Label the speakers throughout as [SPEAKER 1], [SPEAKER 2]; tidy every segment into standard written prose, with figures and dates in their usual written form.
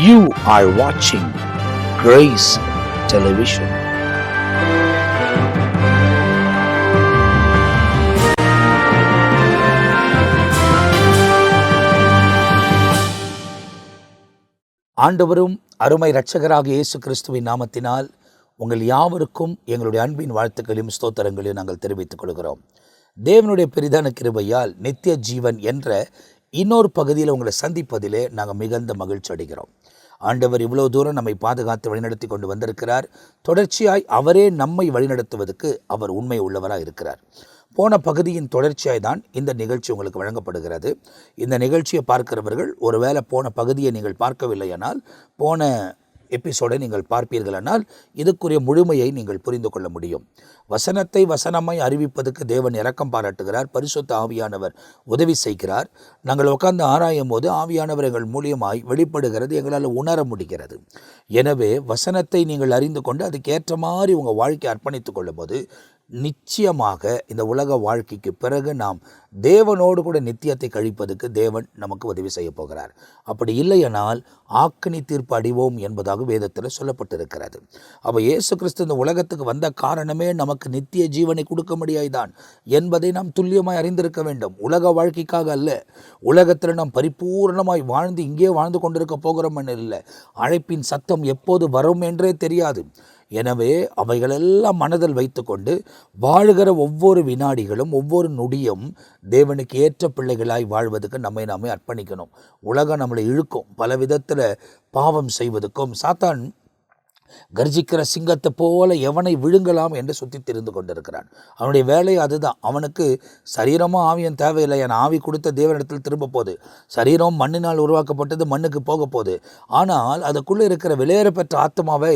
[SPEAKER 1] You are watching Grace Television. ஆண்டவரும் அருமை இரட்சகராகிய இயேசு கிறிஸ்துவின் நாமத்தினால் உங்கள் யாவருக்கும் எங்களுடைய அன்பின் வாழ்த்துக்களையும் ஸ்தோத்திரங்களையும் நாங்கள் தெரிவித்துக் கொள்கிறோம். தேவனுடைய பெரிதான கிருபையால் நித்திய ஜீவன் என்ற இன்னொரு பகுதியில் உங்களை சந்திப்பதிலே நாங்கள் மிகுந்த மகிழ்ச்சி அடைகிறோம். ஆண்டவர் இவ்வளோ தூரம் நம்மை பாதுகாத்து வழிநடத்தி கொண்டு வந்திருக்கிறார். தொடர்ச்சியாய் அவரே நம்மை வழிநடத்துவதற்கு அவர் உண்மை உள்ளவராக இருக்கிறார். போன பகுதியின் தொடர்ச்சியாய் தான் இந்த நிகழ்ச்சி உங்களுக்கு வழங்கப்படுகிறது. இந்த நிகழ்ச்சியை பார்க்கிறவர்கள் ஒருவேளை போன பகுதியை நீங்கள் பார்க்கவில்லையானால் போன எபிசோடை நீங்கள் பார்ப்பீர்களானால் இதுக்குரிய முழுமையை நீங்கள் புரிந்து கொள்ள முடியும். வசனத்தை வசனமாய் அறிவிப்பதற்கு தேவன் இரக்கம் பாராட்டுகிறார். பரிசுத்த ஆவியானவர் உதவி செய்கிறார். நாங்கள் உட்கார்ந்து ஆராயும் போது ஆவியானவர் எங்கள் மூலியமாய் வெளிப்படுகிறது, எங்களால் உணர முடிகிறது. எனவே வசனத்தை நீங்கள் அறிந்து கொண்டு அதுக்கேற்ற மாதிரி உங்கள் வாழ்க்கையை அர்ப்பணித்துக் கொள்ளும் போது நிச்சயமாக இந்த உலக வாழ்க்கைக்கு பிறகு நாம் தேவனோடு கூட நித்தியத்தை கழிப்பதற்கு தேவன் நமக்கு உதவி செய்ய போகிறார். அப்படி இல்லையானால் ஆக்கினி தீர்ப்பு அடைவோம் என்பதாக வேதத்தில் சொல்லப்பட்டிருக்கிறது. அப்போ இயேசு கிறிஸ்து இந்த உலகத்துக்கு வந்த காரணமே நமக்கு நித்திய ஜீவனை கொடுக்க முடியாதுதான் என்பதை நாம் துல்லியமாய் அறிந்திருக்க வேண்டும். உலக வாழ்க்கைக்காக அல்ல, உலகத்தில் நாம் பரிபூர்ணமாய் வாழ்ந்து இங்கே வாழ்ந்து கொண்டிருக்க போகிறோம் இல்லை. அழைப்பின் சத்தம் எப்போது வரும் என்றே தெரியாது. எனவே அவைகளெல்லாம் மனதில் வைத்துக்கொண்டு வாழ்கிற ஒவ்வொரு வினாடிகளும் ஒவ்வொரு நொடியும் தேவனுக்கு ஏற்ற பிள்ளைகளாய் வாழ்வதற்கு நம்மை நாமே அர்ப்பணிக்கணும். உலகம் நம்மளை இழுக்கும், பல விதத்தில் பாவம் செய்வதற்கும் சாத்தான் கர்ஜிக்கிற சிங்கத்தை போல எவனை விழுங்கலாம் என்று சுற்றி தெரிந்து கொண்டிருக்கிறான். அவனுடைய வேலை அதுதான். அவனுக்கு சரீரமும் ஆவியும் தேவையில்லை. என ஆவி கொடுத்த தேவனிடத்தில் திரும்ப போகுது. சரீரம் மண்ணினால் உருவாக்கப்பட்டது, மண்ணுக்கு போக போகுது. ஆனால் அதுக்குள்ளே இருக்கிற விலையேற பெற்ற ஆத்மாவை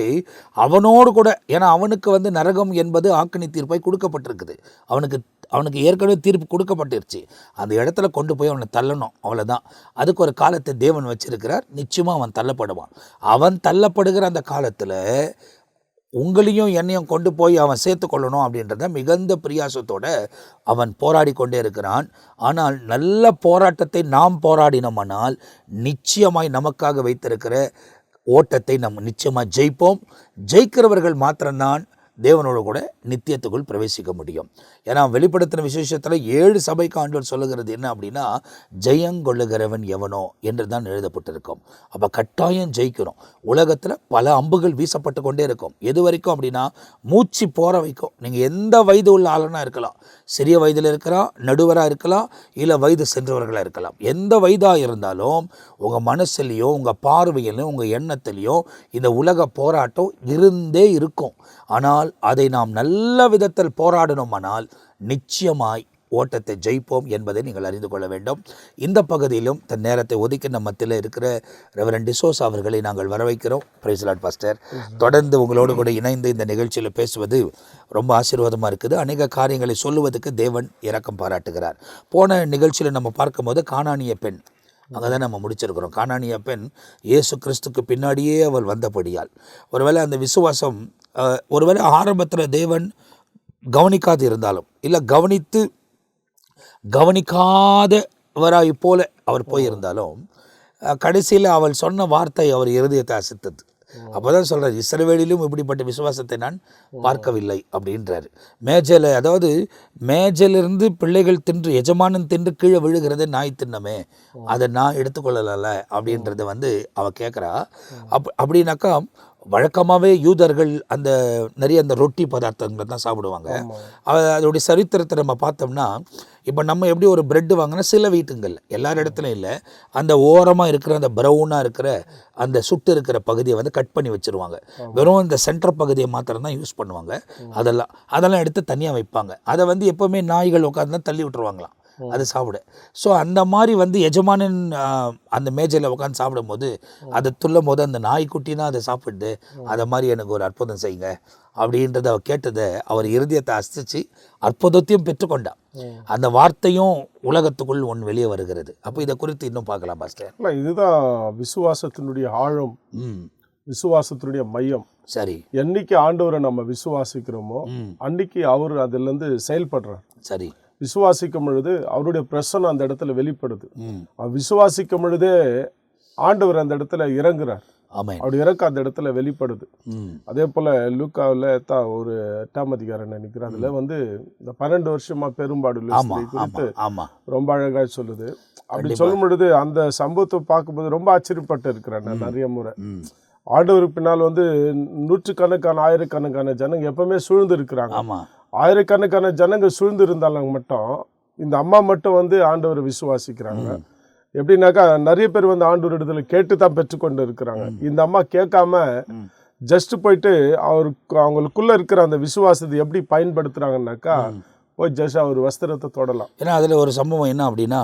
[SPEAKER 1] அவனோடு கூட, ஏன்னா அவனுக்கு நரகம் என்பது ஆக்கினி தீர்ப்பாய் கொடுக்கப்பட்டிருக்குது. அவனுக்கு ஏற்கனவே தீர்ப்பு கொடுக்கப்பட்டிருச்சு. அந்த இடத்துல கொண்டு போய் அவனை தள்ளணும், அவ்வளோதான். அதுக்கு ஒரு காலத்தை தேவன் வச்சிருக்கிறார். நிச்சயமாக அவன் தள்ளப்படுவான். அவன் தள்ளப்படுகிற அந்த காலத்தில் உங்களையும் என்னையும் கொண்டு போய் அவன் சேர்த்து கொள்ளணும் அப்படின்றத மிகுந்த பிரியாசத்தோடு அவன் போராடி கொண்டே இருக்கிறான். ஆனால் நல்ல போராட்டத்தை நாம் போராடினோமானால் நிச்சயமாய் நமக்காக வைத்திருக்கிற ஓட்டத்தை நம்ம நிச்சயமாக ஜெயிப்போம். ஜெயிக்கிறவர்கள் மாத்திரம்தான் தேவனோடு கூட நித்தியத்துக்குள் பிரவேசிக்க முடியும். ஏன்னா வெளிப்படுத்தின விசேஷத்தில் 7 சபைக்கு ஆண்டவர் சொல்லுகிறது என்ன அப்படின்னா, ஜெயங்கொள்ளுகிறவன் எவனோ என்று தான் எழுதப்பட்டிருக்கும். அப்போ கட்டாயம் ஜெயிக்கணும். உலகத்தில் பல அம்புகள் வீசப்பட்டு கொண்டே இருக்கும். எது வரைக்கும் அப்படின்னா மூச்சு போகிற வைக்கும். நீங்கள் எந்த வயது உள்ள ஆளுனா இருக்கலாம், சிறிய வயதில் இருக்கலாம், நடுவராக இருக்கலாம், இல்லை வயது சென்றவர்களாக இருக்கலாம். எந்த வயதாக இருந்தாலும் உங்கள் மனசுலேயோ உங்கள் பார்வையிலையும் உங்கள் எண்ணத்திலையும் இந்த உலக போராட்டம் இருந்தே இருக்கும். ஆனால் அதை நாம் நல்ல விதத்தில் போராடணுமானால் நிச்சயமாய் ஓட்டத்தை ஜெயிப்போம் என்பதை நீங்கள் அறிந்து கொள்ள வேண்டும். இந்த பகுதியிலும் தன் நேரத்தை ஒதுக்கி நம்ம மத்தியில் இருக்கிற ரெவரண்ட் டிசோஸ் அவர்களை நாங்கள் வரவைக்கிறோம். Praise the lord pastor. தொடர்ந்து உங்களோடு கூட இணைந்து இந்த நிகழ்ச்சியில் பேசுவது ரொம்ப ஆசீர்வாதமாக இருக்குது. அநேக காரியங்களை சொல்லுவதற்கு தேவன் இரக்கம் பாராட்டுகிறார். போன நிகழ்ச்சியில் நம்ம பார்க்கும்போது கானானிய பெண், அங்கே தான் நம்ம முடிச்சிருக்கிறோம். கானானிய பெண் இயேசு கிறிஸ்துக்கு பின்னாடியே அவள் வந்தபடியால் ஒருவேளை அந்த விசுவாசம் ஒருவேளை ஆரம்பத்தில் தேவன் கவனிக்காது இருந்தாலும், இல்லை கவனிக்காதவராய் போல அவர் போயிருந்தாலும் கடைசியில் அவள் சொன்ன வார்த்தை அவர் இருதயத்தை அசைத்தது. அப்போ தான் சொல்கிறார், இஸ்ரவேலிலும் இப்படிப்பட்ட விசுவாசத்தை நான் பார்க்கவில்லை அப்படின்றாரு. அதாவது மேஜையிலிருந்து பிள்ளைகள் தின்று எஜமானன் தின்று கீழே விழுகிறது நாய் தின்னமே, அதை நான் எடுத்துக்கொள்ளல அப்படின்றத அவள் கேட்குறா. அப்படின்னாக்கா வழக்கமாகவே யூதர்கள் நிறைய அந்த ரொட்டி பதார்த்தங்களை தான் சாப்பிடுவாங்க. அதோடைய சரித்திரத்தை நம்ம பார்த்தோம்னா, இப்போ நம்ம எப்படி ஒரு பிரெட்டு வாங்கினா சில வீட்டுங்களில், எல்லார் இடத்துலையும் இல்லை, அந்த ஓரமாக இருக்கிற அந்த ப்ரௌனாக இருக்கிற அந்த சுட்டு இருக்கிற பகுதியை கட் பண்ணி வச்சுருவாங்க. வெறும் இந்த சென்டர் பகுதியை மாத்திரம் தான் யூஸ் பண்ணுவாங்க. அதெல்லாம் எடுத்து தனியாக வைப்பாங்க. அதை எப்போவுமே நாய்கள் உட்காந்து தான் தள்ளி விட்டுருவாங்களாம் அது சாப்பிட. ஸோ அந்த மாதிரி எஜமானன் அந்த மேஜையில் உட்காந்து சாப்பிடும்போது அதை துள்ளும் போது அந்த நாய்க்குட்டினா அதை சாப்பிடுது, அதை மாதிரி எனக்கு ஒரு அற்புதம் செய்யுங்க அப்படின்றத அவர் கேட்டதை அவர் இருதயத்தை அசைச்சு அற்புதத்தையும் பெற்றுக்கொண்டான். அந்த வார்த்தையும் உலகத்துக்குள் ஒன்று வெளியே வருகிறது. அப்போ இதை குறித்து இன்னும் பார்க்கலாம் பாஸ்டர்.
[SPEAKER 2] இதுதான் விசுவாசத்தினுடைய ஆழம், விசுவாசத்தினுடைய மையம்.
[SPEAKER 1] சரி,
[SPEAKER 2] என்னைக்கு ஆண்டவரை நம்ம விசுவாசிக்கிறோமோ அன்னைக்கு அவர் அதுலேருந்து செயல்படுறார்.
[SPEAKER 1] சரி,
[SPEAKER 2] விசுவாசிக்கும் பொழுது அவருடைய பிரசன்னம் அந்த இடத்துல வெளிப்படுது. விசுவாசிக்கும் பொழுதே ஆண்டவர் அந்த இடத்துல இறங்குறார்.
[SPEAKER 1] ஆமென்.
[SPEAKER 2] அவருடைய இறக்கம் அந்த இடத்துல வெளிப்படுது.
[SPEAKER 1] ம்.
[SPEAKER 2] அதே போல் லூக்காவில் ஒரு 8ஆம் அதிகாரம் நினைக்கிறேன், அதில் வந்து இந்த 12 வருஷமா பெரும்பாடுள்ள
[SPEAKER 1] ஆமா
[SPEAKER 2] ஸ்திரீ குறித்து
[SPEAKER 1] ஆமா ஆமா
[SPEAKER 2] ரொம்ப அழகாக சொல்லுது. அப்படி
[SPEAKER 1] கண்டிப்பா.
[SPEAKER 2] சொல்லும் பொழுது அந்த சம்பவத்தை பார்க்கும்போது ரொம்ப ஆச்சரியப்பட்டு இருக்கிறேன் நான் நிறைய முறை.
[SPEAKER 1] ம்.
[SPEAKER 2] ஆண்டவருக்கு பின்னால் வந்து நூற்றுக்கணக்கான ஆயிரக்கணக்கான ஜனங்க எப்பவுமே சூழ்ந்து இருக்கிறாங்க.
[SPEAKER 1] ஆமா
[SPEAKER 2] ஆயிரக்கணக்கான ஜனங்க சூழ்ந்து இருந்தாலும் மட்டும் இந்த அம்மா மட்டும் வந்து ஆண்டவரை விசுவாசிக்கிறாங்க. எப்படின்னாக்கா நிறைய பேர் வந்து ஆண்டவர் இடத்துல கேட்டு தான் பெற்றுக்கொண்டு இருக்கிறாங்க. இந்த அம்மா கேட்காம ஜஸ்ட் போயிட்டு அவங்களுக்குள்ள இருக்கிற அந்த விசுவாசத்தை எப்படி பயன்படுத்துறாங்கன்னாக்கா போய் ஜஸ்ட் அவர் வஸ்திரத்தை தொடலாம்.
[SPEAKER 1] ஏன்னா அதில் ஒரு சம்பவம் என்ன அப்படின்னா,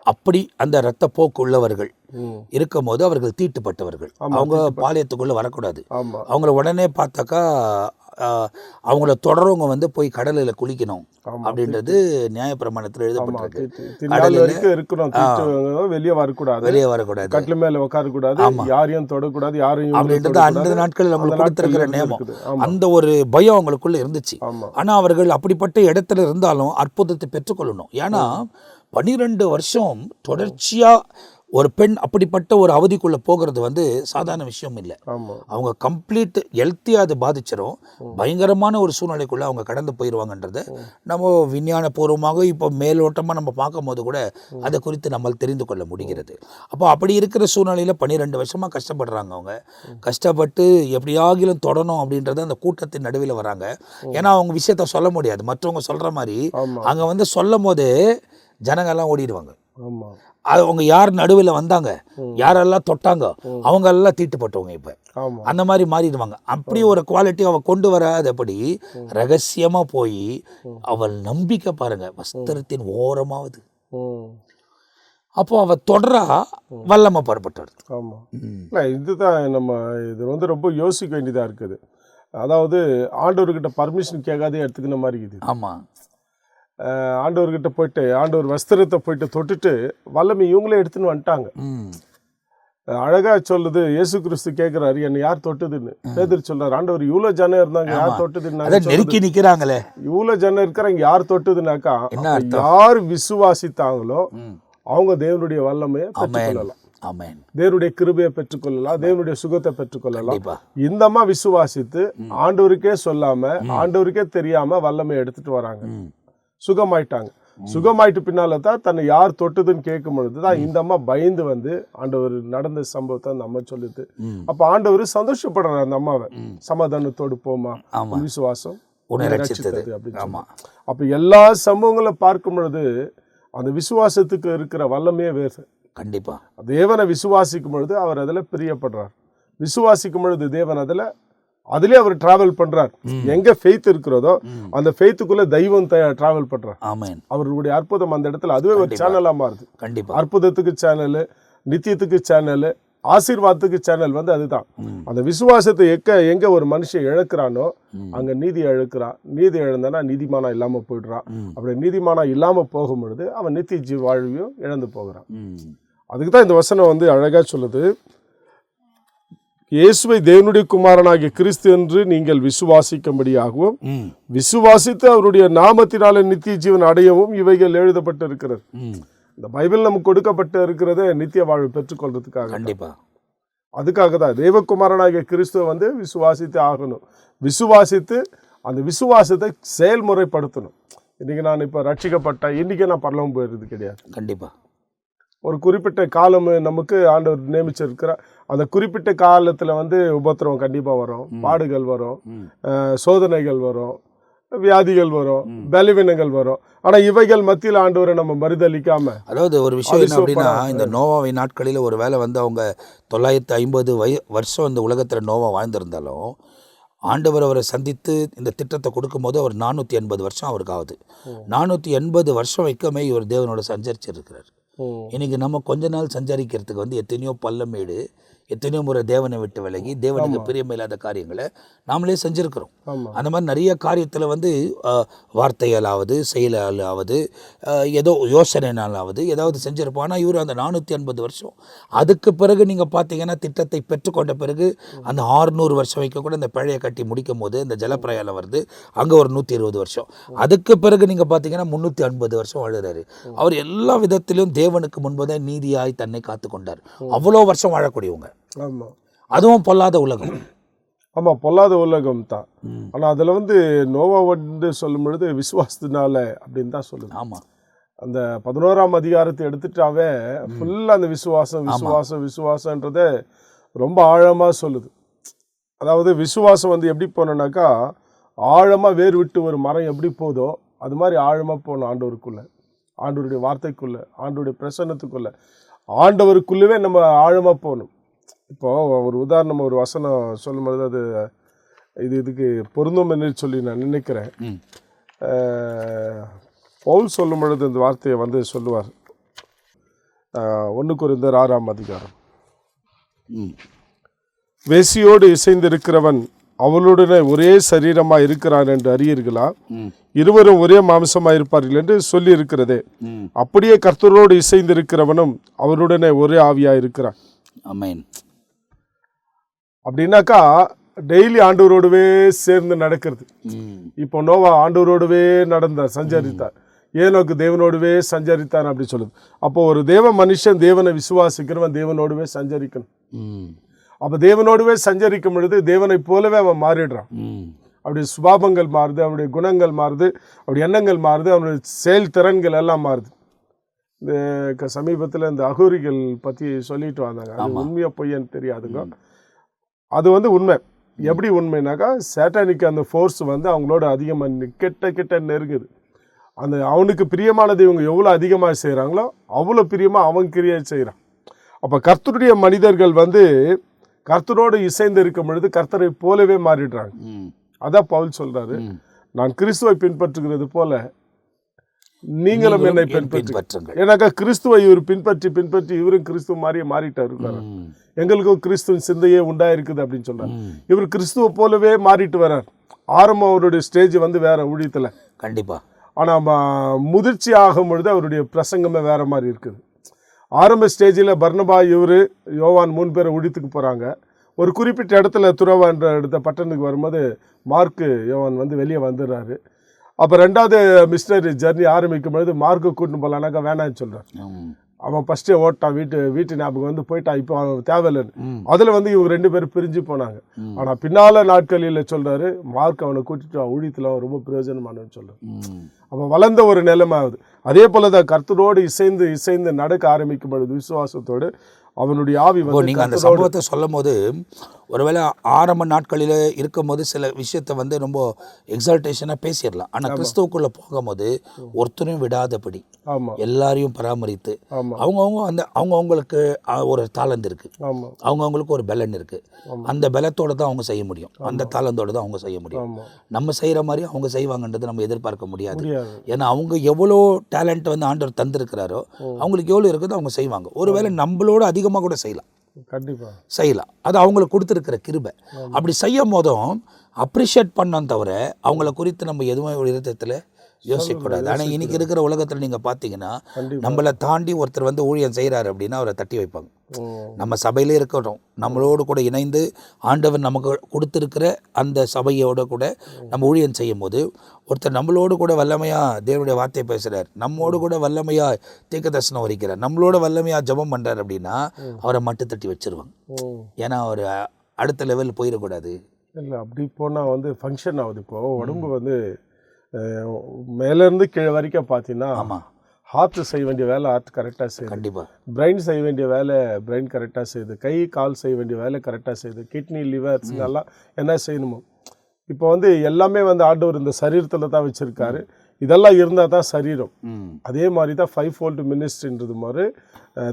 [SPEAKER 1] அப்படி அந்த இரத்த போக்கு உள்ளவர்கள் இருக்கும்போது அவர்கள் தீட்டுப்பட்டவர்கள், அவங்க பாளையத்துக்குள்ளே வரக்கூடாது.
[SPEAKER 2] ஆமா
[SPEAKER 1] அவங்கள உடனே பார்த்தாக்கா அவங்கள தொடரவங்க வந்து போய் கடலில் குளிக்கணும் அப்படின்றது நியாயப்பிரமாணத்தில் எழுதப்பட்டிருக்கு.
[SPEAKER 2] தின்னாள் வரைக்கும் இருக்கணும், வெளியே வரக்கூடாது,
[SPEAKER 1] வெளியே வரக்கூடாது,
[SPEAKER 2] கட்டில் மேல உட்காரக்கூடாது, யாரையும் தொடக்கூடாது, யாரையும்
[SPEAKER 1] அப்படின்றது அந்த நாட்களில் அவங்களுக்கு கொடுத்திருக்கிற நியமம். அந்த ஒரு பயம் அவங்களுக்குள்ள இருந்துச்சு. ஆனா அவர்கள் அப்படிப்பட்ட இடத்துல இருந்தாலும் அற்புதத்தை பெற்றுக்கொள்ளணும். ஏன்னா 12 வருஷம் தொடர்ச்சியா ஒரு பெண் அப்படிப்பட்ட ஒரு அவதிக்குள்ள போகிறது வந்து சாதாரண விஷயம் இல்லை. அவங்க கம்ப்ளீட் ஹெல்த்தியாக அது பாதிச்சிடும். பயங்கரமான ஒரு சூழ்நிலைக்குள்ள அவங்க கடந்து போயிடுவாங்கன்றத நம்ம விஞ்ஞான பூர்வமாக இப்போ மேலோட்டமாக நம்ம பார்க்கும் போது கூட அதை குறித்து நம்மால் தெரிந்து கொள்ள முடிகிறது. அப்போ அப்படி இருக்கிற சூழ்நிலையில் 12 வருஷமாக கஷ்டப்படுறாங்க. அவங்க கஷ்டப்பட்டு எப்படியாகிலும் தொடணும் அப்படின்றத அந்த கூட்டத்தின் நடுவில் வராங்க. ஏன்னா அவங்க விஷயத்த சொல்ல முடியாது. மற்றவங்க சொல்கிற மாதிரி அங்கே வந்து சொல்லும் போது ஜனங்கள்லாம் ஓடிடுவாங்க. அவங்க யார் நடுவில் வந்தாங்க, யாரெல்லாம் தொட்டாங்க, அவங்க எல்லாம் தீட்டுப்பட்டவங்க. இப்போ அந்த மாதிரி மாறிடுவாங்க. அப்படி ஒரு குவாலிட்டி அவ கொண்டு வராதபடி ரகசியமா போய் அவள் நம்பிக்கை பாருங்க, வஸ்திரத்தின் ஓரமாவது. அப்போ அவ தொடரா வல்லமை புறப்பட்டார்.
[SPEAKER 2] இதுதான் நம்ம இது வந்து ரொம்ப யோசிக்க வேண்டியதா இருக்குது. அதாவது ஆண்டவர்கிட்ட பர்மிஷன் கேட்காதே எடுத்துக்கிற மாதிரி இருக்குது.
[SPEAKER 1] ஆமா,
[SPEAKER 2] ஆண்டவர்கிட்ட போயிட்டு ஆண்டவர் வஸ்திரத்தை போயிட்டு தொட்டுட்டு வல்லமை இவங்களே எடுத்துன்னு வந்துட்டாங்க. அழகா சொல்லுது, இயேசு கிறிஸ்து கேட்கிறாரு, என்ன யார் தொட்டுதுன்னு. பேதுரு சொல்றாரு, ஆண்டவர் இவ்வளவு ஜனம் இருந்தாங்க, யார் தொட்டுதுன்னு
[SPEAKER 1] நெருக்கி நிக்கிறாங்களே,
[SPEAKER 2] இவ்வளவு ஜனம் இருக்கிறாங்க, யார் தொட்டுதுனாக்கா யார் விசுவாசித்தாங்களோ அவங்க தேவனுடைய வல்லமையை பெற்றுக்கொள்ளலாம், தேவனுடைய கிருபையை பெற்றுக்கொள்ளலாம், தேவனுடைய சுகத்தை பெற்றுக்கொள்ளலாம். இந்த அம்மா விசுவாசித்து ஆண்டவருக்கே சொல்லாம ஆண்டவருக்கே தெரியாம வல்லமையை எடுத்துட்டு வராங்க, சுகமாயிட்டாங்க. சுகமாயிட்டு பின்னால தான் தன்னை யார் தொட்டுதுன்னு கேட்கும் பொழுது தான் இந்த அம்மா பயந்து வந்து ஆண்டவர் நடந்த சம்பவத்தை அந்த அம்மா சொல்லுது. அப்ப ஆண்டவர் சந்தோஷப்படுறாரு அந்த அம்மாவை, சமாதானத்தோடு போமா, விசுவாசம் அப்படின்னு. அப்ப எல்லா சம்பவங்களும் பார்க்கும் பொழுது அந்த விசுவாசத்துக்கு இருக்கிற வல்லமையே வேறு.
[SPEAKER 1] கண்டிப்பா
[SPEAKER 2] தேவனை விசுவாசிக்கும் பொழுது அவர் அதுல பிரியப்படுறார். விசுவாசிக்கும் பொழுது தேவன் அதுலயே அவர் டிராவல் பண்றார். எங்க ஃபெய்த் இருக்கிறதோ அந்த ஃபெய்த்துக்குள்ள தெய்வம் டிராவல் பண்றார். அவருடைய அற்புதம் அந்த இடத்துல அதுவே ஒரு சேனலா மாறுது. கண்டிப்பா அற்புதத்துக்கு சேனல், நித்தியத்துக்கு சேனல், ஆசீர்வாதத்துக்கு சேனல் வந்து அதுதான். அந்த விசுவாசத்தை எங்க ஒரு மனுஷன் இழக்கிறானோ அங்க நீதி இழக்கிறான். நீதி இழந்தானா நீதிமானா இல்லாம போயிடுறான். அப்படி நீதிமானா இல்லாம போகும் பொழுது அவன் நித்திய வாழ்வையும் இழந்து போகிறான். அதுக்குதான் இந்த வசனம் வந்து அழகா சொல்லுது, இயேசுவை தேவனுடைய குமாரனாகிய கிறிஸ்து என்று நீங்கள் விசுவாசிக்கும்படியாகவும் விசுவாசித்து அவருடைய நாமத்தினால நித்திய ஜீவன் அடையவும் இவைகள் எழுதப்பட்டு இருக்கிறது. இந்த பைபிள் நமக்கு கொடுக்கப்பட்டு இருக்கிறத நித்திய வாழ்வு பெற்றுக்கொள்றதுக்காக. கண்டிப்பா அதுக்காக தான் தேவகுமாரனாகிய கிறிஸ்துவ வந்து விசுவாசித்து ஆகணும். விசுவாசித்து அந்த விசுவாசத்தை செயல்முறைப்படுத்தணும். இன்னைக்கு நான் இப்போ ரட்சிக்கப்பட்ட இன்னைக்கே நான் பரலோகம் போயிடுறது கிடையாது. கண்டிப்பா ஒரு குறிப்பிட்ட காலம் நமக்கு ஆண்டவர் நியமிச்சிருக்கிற அந்த குறிப்பிட்ட காலத்துல வந்து உபத்திரவம் கண்டிப்பா வரும், பாடுகள் வரும், சோதனைகள் வரும், வியாதிகள் வரும், பலவீனங்கள் வரும். ஆனா இவைகள் மத்தியில் ஆண்டவரை நம்ம மறுதளிக்காம,
[SPEAKER 1] அதாவது ஒரு விஷயம் என்ன அப்படின்னா, இந்த நோவாவை நாட்களில் ஒரு வேளை வந்து அவங்க 950 வருஷம் இந்த உலகத்துல நோவா வாழ்ந்திருந்தாலும் ஆண்டவர் அவரை சந்தித்து இந்த திட்டத்தை கொடுக்கும்போது அவர் 480 வருஷம் அவருக்கு ஆகுது. 480 வருஷம் வைக்கமே இவர் தேவனோட சஞ்சரிச்சிருக்கிறார். இன்னைக்கு நம்ம கொஞ்ச நாள் சஞ்சரிக்கிறதுக்கு வந்து எத்தனையோ பள்ளமேடு, எத்தனையோ முறை தேவனை விட்டு விலகி தேவனுக்கு பிரியமில்லாத காரியங்களை நாமளே செஞ்சுருக்கிறோம். அந்த மாதிரி நிறைய காரியத்தில் வந்து வார்த்தையாலாவது செயலாலாவது ஏதோ யோசனைனாலாவது ஏதாவது செஞ்சுருப்போம். ஆனால் இவர் அந்த 480 வருஷம் அதுக்கு பிறகு நீங்கள் பார்த்தீங்கன்னா திட்டத்தை பெற்றுக்கொண்ட பிறகு அந்த 600 வருஷம் வைக்க கூட இந்த பிழையை கட்டி முடிக்கும் போது இந்த ஜலப்பிரயாணம் வருது, அங்கே ஒரு 120 வருஷம். அதுக்கு பிறகு நீங்கள் பார்த்தீங்கன்னா 350 வருஷம் வாழுறாரு. அவர் எல்லா விதத்திலும் தேவனுக்கு முன்பதே நீதியாய் தன்னை காத்து கொண்டார். அவ்வளோ வருஷம் வாழக்கூடியவங்க. அதுவும் பொல்லாத உலகம்.
[SPEAKER 2] ஆமாம், பொல்லாத உலகம் தான். ஆனால் அதில் வந்து நோவா வந்து சொல்லும் பொழுது விசுவாசத்தினால அப்படின்னு தான் சொல்லுது.
[SPEAKER 1] ஆமாம்,
[SPEAKER 2] அந்த 11ஆம் அதிகாரத்தை எடுத்துட்டாவே ஃபுல்லாக அந்த விசுவாசன்றத ரொம்ப ஆழமாக சொல்லுது. அதாவது விசுவாசம் வந்து எப்படி போனோன்னாக்கா, ஆழமாக வேர் விட்டு ஒரு மரம் எப்படி போதோ அது மாதிரி ஆழமாக போகணும் ஆண்டவருக்குள்ளே, ஆண்டவருடைய வார்த்தைக்குள்ளே, ஆண்டவருடைய பிரசன்னத்துக்குள்ளே, ஆண்டவருக்குள்ளவே நம்ம ஆழமாக போகணும். இப்போது ஒரு உதாரணம், ஒரு வசனம் சொல்லும்பொழுது அது இதுக்கு பொருந்தும் என்று சொல்லி நான் நினைக்கிறேன். பவுல் சொல்லும் பொழுது இந்த வார்த்தையை வந்து சொல்லுவார். 1 கொரிந்தியர் 6ஆம் அதிகாரம். வேசியோடு இசைந்திருக்கிறவன் அவளுடனே ஒரே சரீரமாக இருக்கிறான் என்று அறியீர்களா? இருவரும் ஒரே மாம்சமாக இருப்பார்கள் என்று சொல்லி இருக்கிறதே. அப்படியே கர்த்தரோடு இசைந்திருக்கிறவனும் அவருடனே ஒரே ஆவியாக இருக்கிறான்.
[SPEAKER 1] ஆமென்.
[SPEAKER 2] அப்படின்னாக்கா டெய்லி ஆண்டவரோடவே சேர்ந்து நடக்கிறது. இப்போ நோவா ஆண்டவரோடவே சஞ்சரித்தார். ஏனோக்கு தேவனோடவே சஞ்சரித்தான் அப்படி சொல்லுது. அப்போ ஒரு தேவ மனுஷன் தேவனை விசுவாசிக்கிறவன் தேவனோடவே சஞ்சரிக்கணும். அப்போ தேவனோடவே சஞ்சரிக்கும் பொழுது தேவனை போலவே அவன் மாறிடுறான். அவருடைய சுபாவங்கள் மாறுது, அவருடைய குணங்கள் மாறுது, அவருடைய எண்ணங்கள் மாறுது, அவனுடைய செயல் திறன்கள் எல்லாம் மாறுது. இந்த சமீபத்தில் இந்த அகோரிகள் பற்றி சொல்லிட்டு வந்தாங்க. அது உண்மையா பொய்யன்னு தெரியாதுங்க. அது வந்து உண்மை. எப்படி உண்மைனாக்கா, சேட்டானிக்கு அந்த ஃபோர்ஸ் வந்து அவங்களோட அதிகமாக கிட்ட நெருங்குது. அந்த அவனுக்கு பிரியமானது இவங்க எவ்வளோ அதிகமாக செய்கிறாங்களோ அவ்வளோ பிரியமாக அவன் கிரியேட் செய்கிறான். அப்போ கர்த்தருடைய மனிதர்கள் வந்து கர்த்தரோடு இசைந்து இருக்கும் பொழுது கர்த்தரை போலவே மாறிடுறாங்க. அதான் பவுல் சொல்றாரு, நான் கிறிஸ்துவை பின்பற்றுகிறது போல நீங்களும் என்னை பின்பற்றுங்கள். ஏன்னாக்கா கிறிஸ்துவை இவர் பின்பற்றி இவரும் கிறிஸ்துவ மாதிரியே மாறிட்டாரு. எங்களுக்கும் கிறிஸ்துவின் சிந்தையே உண்டாயிருக்குது அப்படின்னு சொல்றாரு. இவர் கிறிஸ்துவ போலவே மாறிட்டு வர்றார். ஆரம்பம் அவருடைய ஸ்டேஜ் வந்து வேற ஊழியத்தில்
[SPEAKER 1] கண்டிப்பா.
[SPEAKER 2] ஆனால் முதிர்ச்சி ஆகும் பொழுது அவருடைய பிரசங்கமே வேற மாதிரி இருக்குது. ஆரம்ப ஸ்டேஜில் பர்னபா இவர் யோவான் 3 பேரை ஊழியத்துக்கு போகிறாங்க. ஒரு குறிப்பிட்ட இடத்துல துறவான்ற இடத்த பட்டணத்துக்கு வரும்போது மார்க்கு யோவான் வந்து வெளியே வந்துடுறாரு. அப்போ 2வது மிஷனரி ஜர்னி ஆரம்பிக்கும் பொழுது மார்க்கு கூட்டின்னு போகலான்னாக்கா வேணான்னு சொல்கிறார். அவன் ஃபஸ்ட்டே ஓட்டான், வீட்டு ஞாபகம் வந்து போயிட்டான், இப்போ அவன் தேவையில்லைன்னு. அதில் வந்து இவங்க 2 பேரும் பிரிஞ்சு போனாங்க. ஆனால் பின்னால் நாட்களில் சொல்கிறாரு, மார்க் அவனை கூட்டிட்டு ஊழியத்தில் அவன் ரொம்ப பிரயோஜனமானவன்னு சொல்கிறார். அவன் வளர்ந்த ஒரு நிலைமை ஆகுது. அதே போல தான் கர்த்தரோடு இசைந்து நடக்க ஆரம்பிக்கும் பொழுது விசுவாசத்தோடு அவனுடைய ஆவி வந்து.
[SPEAKER 1] நீங்கள் அந்த சம்பவத்தை சொல்லும் போது ஒருவேளை ஆரம்ப நாட்களில் இருக்கும் போது சில விஷயத்தை வந்து ரொம்ப எக்ஸால்டேஷனாக பேசிடலாம். ஆனால் கிறிஸ்துவுக்குள்ளே போகும்போது ஒருத்தரையும் விடாதபடி எல்லாரையும் பராமரித்து அவங்கவுங்களுக்கு ஒரு தாளந்து இருக்குது, அவங்கவுங்களுக்கு ஒரு பலன் இருக்குது. அந்த பலத்தோடு தான் அவங்க செய்ய முடியும், அந்த தாளந்தோடு தான் அவங்க செய்ய முடியும். நம்ம செய்கிற மாதிரி அவங்க செய்வாங்கன்றது நம்ம எதிர்பார்க்க முடியாது. ஏன்னா அவங்க எவ்வளோ டேலண்ட் வந்து ஆண்டவர் தந்திருக்கிறாரோ அவங்களுக்கு எவ்வளோ இருக்குதோ அவங்க செய்வாங்க. ஒருவேளை நம்மளோட அதிகமாக கூட செய்யலாம், கண்டிப்பாக செய்யலாம். அது அவங்களுக்கு கொடுத்துருக்கிற கிருபை. அப்படி செய்யும் போதும் அப்ரிஷியேட் பண்ணோம் தவிர அவங்கள குறித்து நம்ம எதுவும் ஒரு விதத்தில் யோசிக்கக்கூடாது. ஆனால் இன்னைக்கு இருக்கிற உலகத்தில் நீங்கள் பார்த்தீங்கன்னா நம்மளை தாண்டி ஒருத்தர் வந்து ஊழியம் செய்கிறாரு அப்படின்னா அவரை தட்டி வைப்பாங்க. நம்ம சபையிலே இருக்கட்டும், நம்மளோடு கூட இணைந்து ஆண்டவர் நமக்கு கொடுத்துருக்கிற அந்த சபையோடு கூட நம்ம ஊழியம் செய்யும் போது ஒருத்தர் நம்மளோடு கூட வல்லமையாக தேவனுடைய வார்த்தையை பேசுகிறார், நம்மோடு கூட வல்லமையாக தீர்க்க தரிசனம் வரிக்கிறார், நம்மளோட வல்லமையாக ஜெபம் பண்ணுறார் அப்படின்னா அவரை மட்டும் தட்டி வச்சிருவாங்க. ஏன்னா அவர் அடுத்த லெவல் போயிடக்கூடாது.
[SPEAKER 2] இல்லை, அப்படி போனால் வந்து ஃபங்க்ஷன் ஆகுது. இப்போது உடம்பு வந்து மேலேருந்து கீழே வரைக்கும் பார்த்தீங்கன்னா, ஆமாம், ஹார்ட் செய்ய வேண்டிய வேலை ஹார்ட் கரெக்டாக செய்யுது, கண்டிப்பாக. பிரெயின் செய்ய வேண்டிய வேலை பிரெயின் கரெக்டாக செய்யுது, கை கால் செய்ய வேண்டிய வேலை கரெக்டாக செய்யுது, கிட்னி லிவர்ஸ் எல்லாம் என்ன செய்யணுமோ. இப்போ வந்து எல்லாமே வந்து ஆண்டவர் இந்த சரீரத்தில் தான் வச்சுருக்காரு. இதெல்லாம் இருந்தால் தான் சரீரம். அதே மாதிரி தான் 5-fold மினிஸ்ட்ரின்றது மாதிரி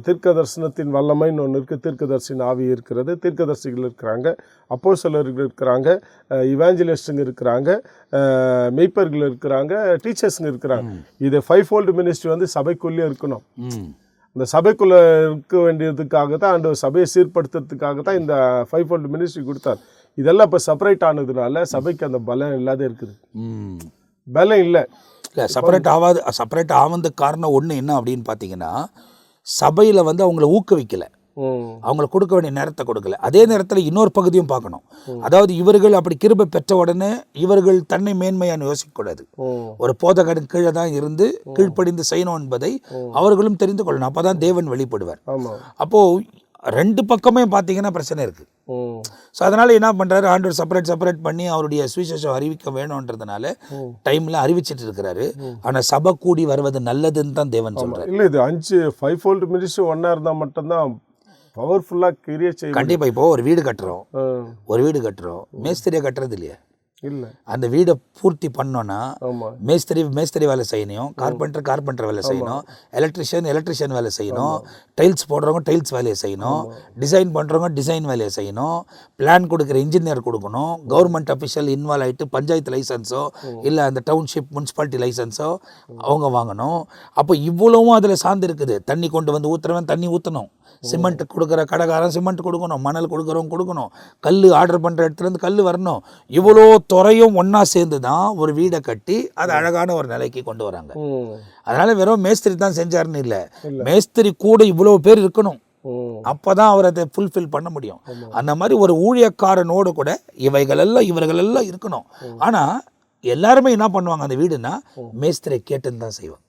[SPEAKER 2] தீர்க்கதரிசனத்தின் வல்லமைன்னு ஒன்று இருக்குது. தீர்க்கதரிசின் ஆவி இருக்கிறது, தீர்க்கதரிசிகள் இருக்கிறாங்க, அப்போஸ்தலர்கள் இருக்கிறாங்க, இவாஞ்சலிஸ்ட்டுங்க இருக்கிறாங்க, மெய்ப்பர்கள் இருக்கிறாங்க, டீச்சர்ஸுங்க இருக்கிறாங்க. இது 5-fold மினிஸ்ட்ரி வந்து சபைக்குள்ளேயே இருக்கணும். இந்த சபைக்குள்ளே இருக்க வேண்டியதுக்காக தான் ஆண்டவர் சபையை சீர்படுத்துறதுக்காக தான் இந்த 5-fold மினிஸ்ட்ரி கொடுத்தார். இதெல்லாம் இப்போ செப்பரேட் ஆனதுனால சபைக்கு அந்த பலம் இல்லாத இருக்குது. பலம் இல்லை,
[SPEAKER 1] செப்பரேட் ஆவதுக்கு காரணம் ஒன்று என்ன அப்படின்னு பார்த்தீங்கன்னா, சபையில் வந்து அவங்கள ஊக்குவிக்கலை, அவங்களுக்கு கொடுக்க வேண்டிய நேரத்தை கொடுக்கல. அதே நேரத்தில் இன்னொரு பகுதியும் பார்க்கணும். அதாவது இவர்கள் அப்படி கிருபை பெற்ற உடனே இவர்கள் தன்னை மேன்மையான யோசிக்கக்கூடாது. ஒரு போதகன் கீழே தான் இருந்து கீழ்ப்படிந்து செய்யணும் என்பதை அவர்களும் தெரிந்து கொள்ளணும். அப்போ தான் தேவன் வெளிப்படுவார். அப்போது ரெண்டு பக்கமே பார்த்தீங்கன்னா பிரச்சனை இருக்குது. ஸோ அதனால் என்ன பண்ணுறாரு, ஆண்டவர் செப்பரேட் பண்ணி அவருடைய சுவிசேஷம் அறிவிக்க வேணுன்றதுனால டைமில் அறிவிச்சிட்டு இருக்கிறாரு. ஆனால் சபை கூடி வருவது நல்லதுன்னு தான் தேவன் சொல்கிறார்.
[SPEAKER 2] இல்லை, இது 5 ஃபோல்ட் மினிஸ்ட்ரி ஒன்றா இருந்தால் மட்டும்தான் பவர்ஃபுல்லாக கிரியேட் செய்யும்.
[SPEAKER 1] கண்டிப்பாக. இப்போ ஒரு வீடு கட்டுறோம், மேஸ்திரியை கட்டுறது இல்லையா?
[SPEAKER 2] இல்லை,
[SPEAKER 1] அந்த வீடை பூர்த்தி பண்ணோன்னா மேஸ்திரி வேலை செய்யணும், கார்பெண்டர் வேலை செய்யணும், எலக்ட்ரிஷியன் வேலை செய்யணும், டைல்ஸ் போடுறவங்க டைல்ஸ் வேலையை செய்யணும், டிசைன் பண்ணுறவங்க டிசைன் வேலையை செய்யணும், பிளான் கொடுக்குற இன்ஜினியர் கொடுக்கணும், கவர்மெண்ட் அஃபிஷியல் இன்வால்வ் ஆகிட்டு பஞ்சாயத்து லைசன்ஸோ இல்லை அந்த டவுன்ஷிப் முனிசிபாலிட்டி லைசன்ஸோ அவங்க வாங்கணும். அப்போ இவ்வளவும் அதில் சார்ந்து இருக்குது. தண்ணி கொண்டு வந்து ஊற்றுறவன் தண்ணி ஊற்றணும், சிமெண்ட் கொடுக்குற கடைக்காரன் சிமெண்ட் கொடுக்கணும், மணல் கொடுக்குறவங்க கொடுக்கணும், கல் ஆர்டர் பண்ணுற இடத்துலேருந்து கல் வரணும். இவ்வளோ துறையும் ஒன்றா சேர்ந்து தான் ஒரு வீடை கட்டி அதை அழகான ஒரு நிலைக்கு கொண்டு வராங்க. அதனால் வெறும் மேஸ்திரி தான் செஞ்சாருன்னு இல்லை, மேஸ்திரி கூட இவ்வளோ பேர் இருக்கணும். அப்போ தான் அவர் அதை ஃபுல்ஃபில் பண்ண முடியும். அந்த மாதிரி ஒரு ஊழியக்காரனோடு கூட இவர்களெல்லாம் இருக்கணும். ஆனால் எல்லாருமே என்ன பண்ணுவாங்க, அந்த வீடுனா மேஸ்திரி கேட்டுன்னு தான் செய்வாங்க.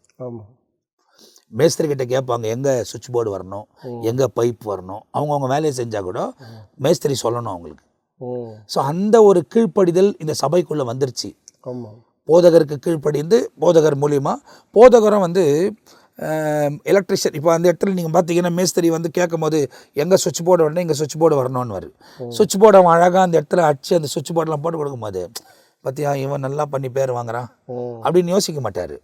[SPEAKER 1] மேஸ்திரி கிட்ட கேட்பாங்க, எங்கே சுவிட்ச் போர்டு வரணும், எங்கே பைப் வரணும். அவங்கவுங்க வேலையை செஞ்சால் கூட மேஸ்திரி சொல்லணும் அவங்களுக்கு. ஸோ அந்த ஒரு கீழ்ப்படிதல் இந்த சபைக்குள்ளே வந்துருச்சு. போதகருக்கு கீழ்ப்படிந்து போதகர் மூலிமா போதகரும் எலக்ட்ரிஷியன். இப்போ அந்த இடத்துல நீங்கள் பார்த்தீங்கன்னா மேஸ்திரி கேட்கும் போது எங்கே சுவிட்ச் போர்டு வரணும், இங்கே சுவிட்ச் போர்டு வரணும்னு வரும். சுவிட்ச் போர்டை அழகாக அந்த இடத்துல அடிச்சு அந்த சுவிட்ச் போர்டெலாம் போட்டு கொடுக்கும்போது பார்த்தியா இவன் நல்லா பண்ணி பேர் வாங்குறான் அப்படின்னு யோசிக்க மாட்டார்.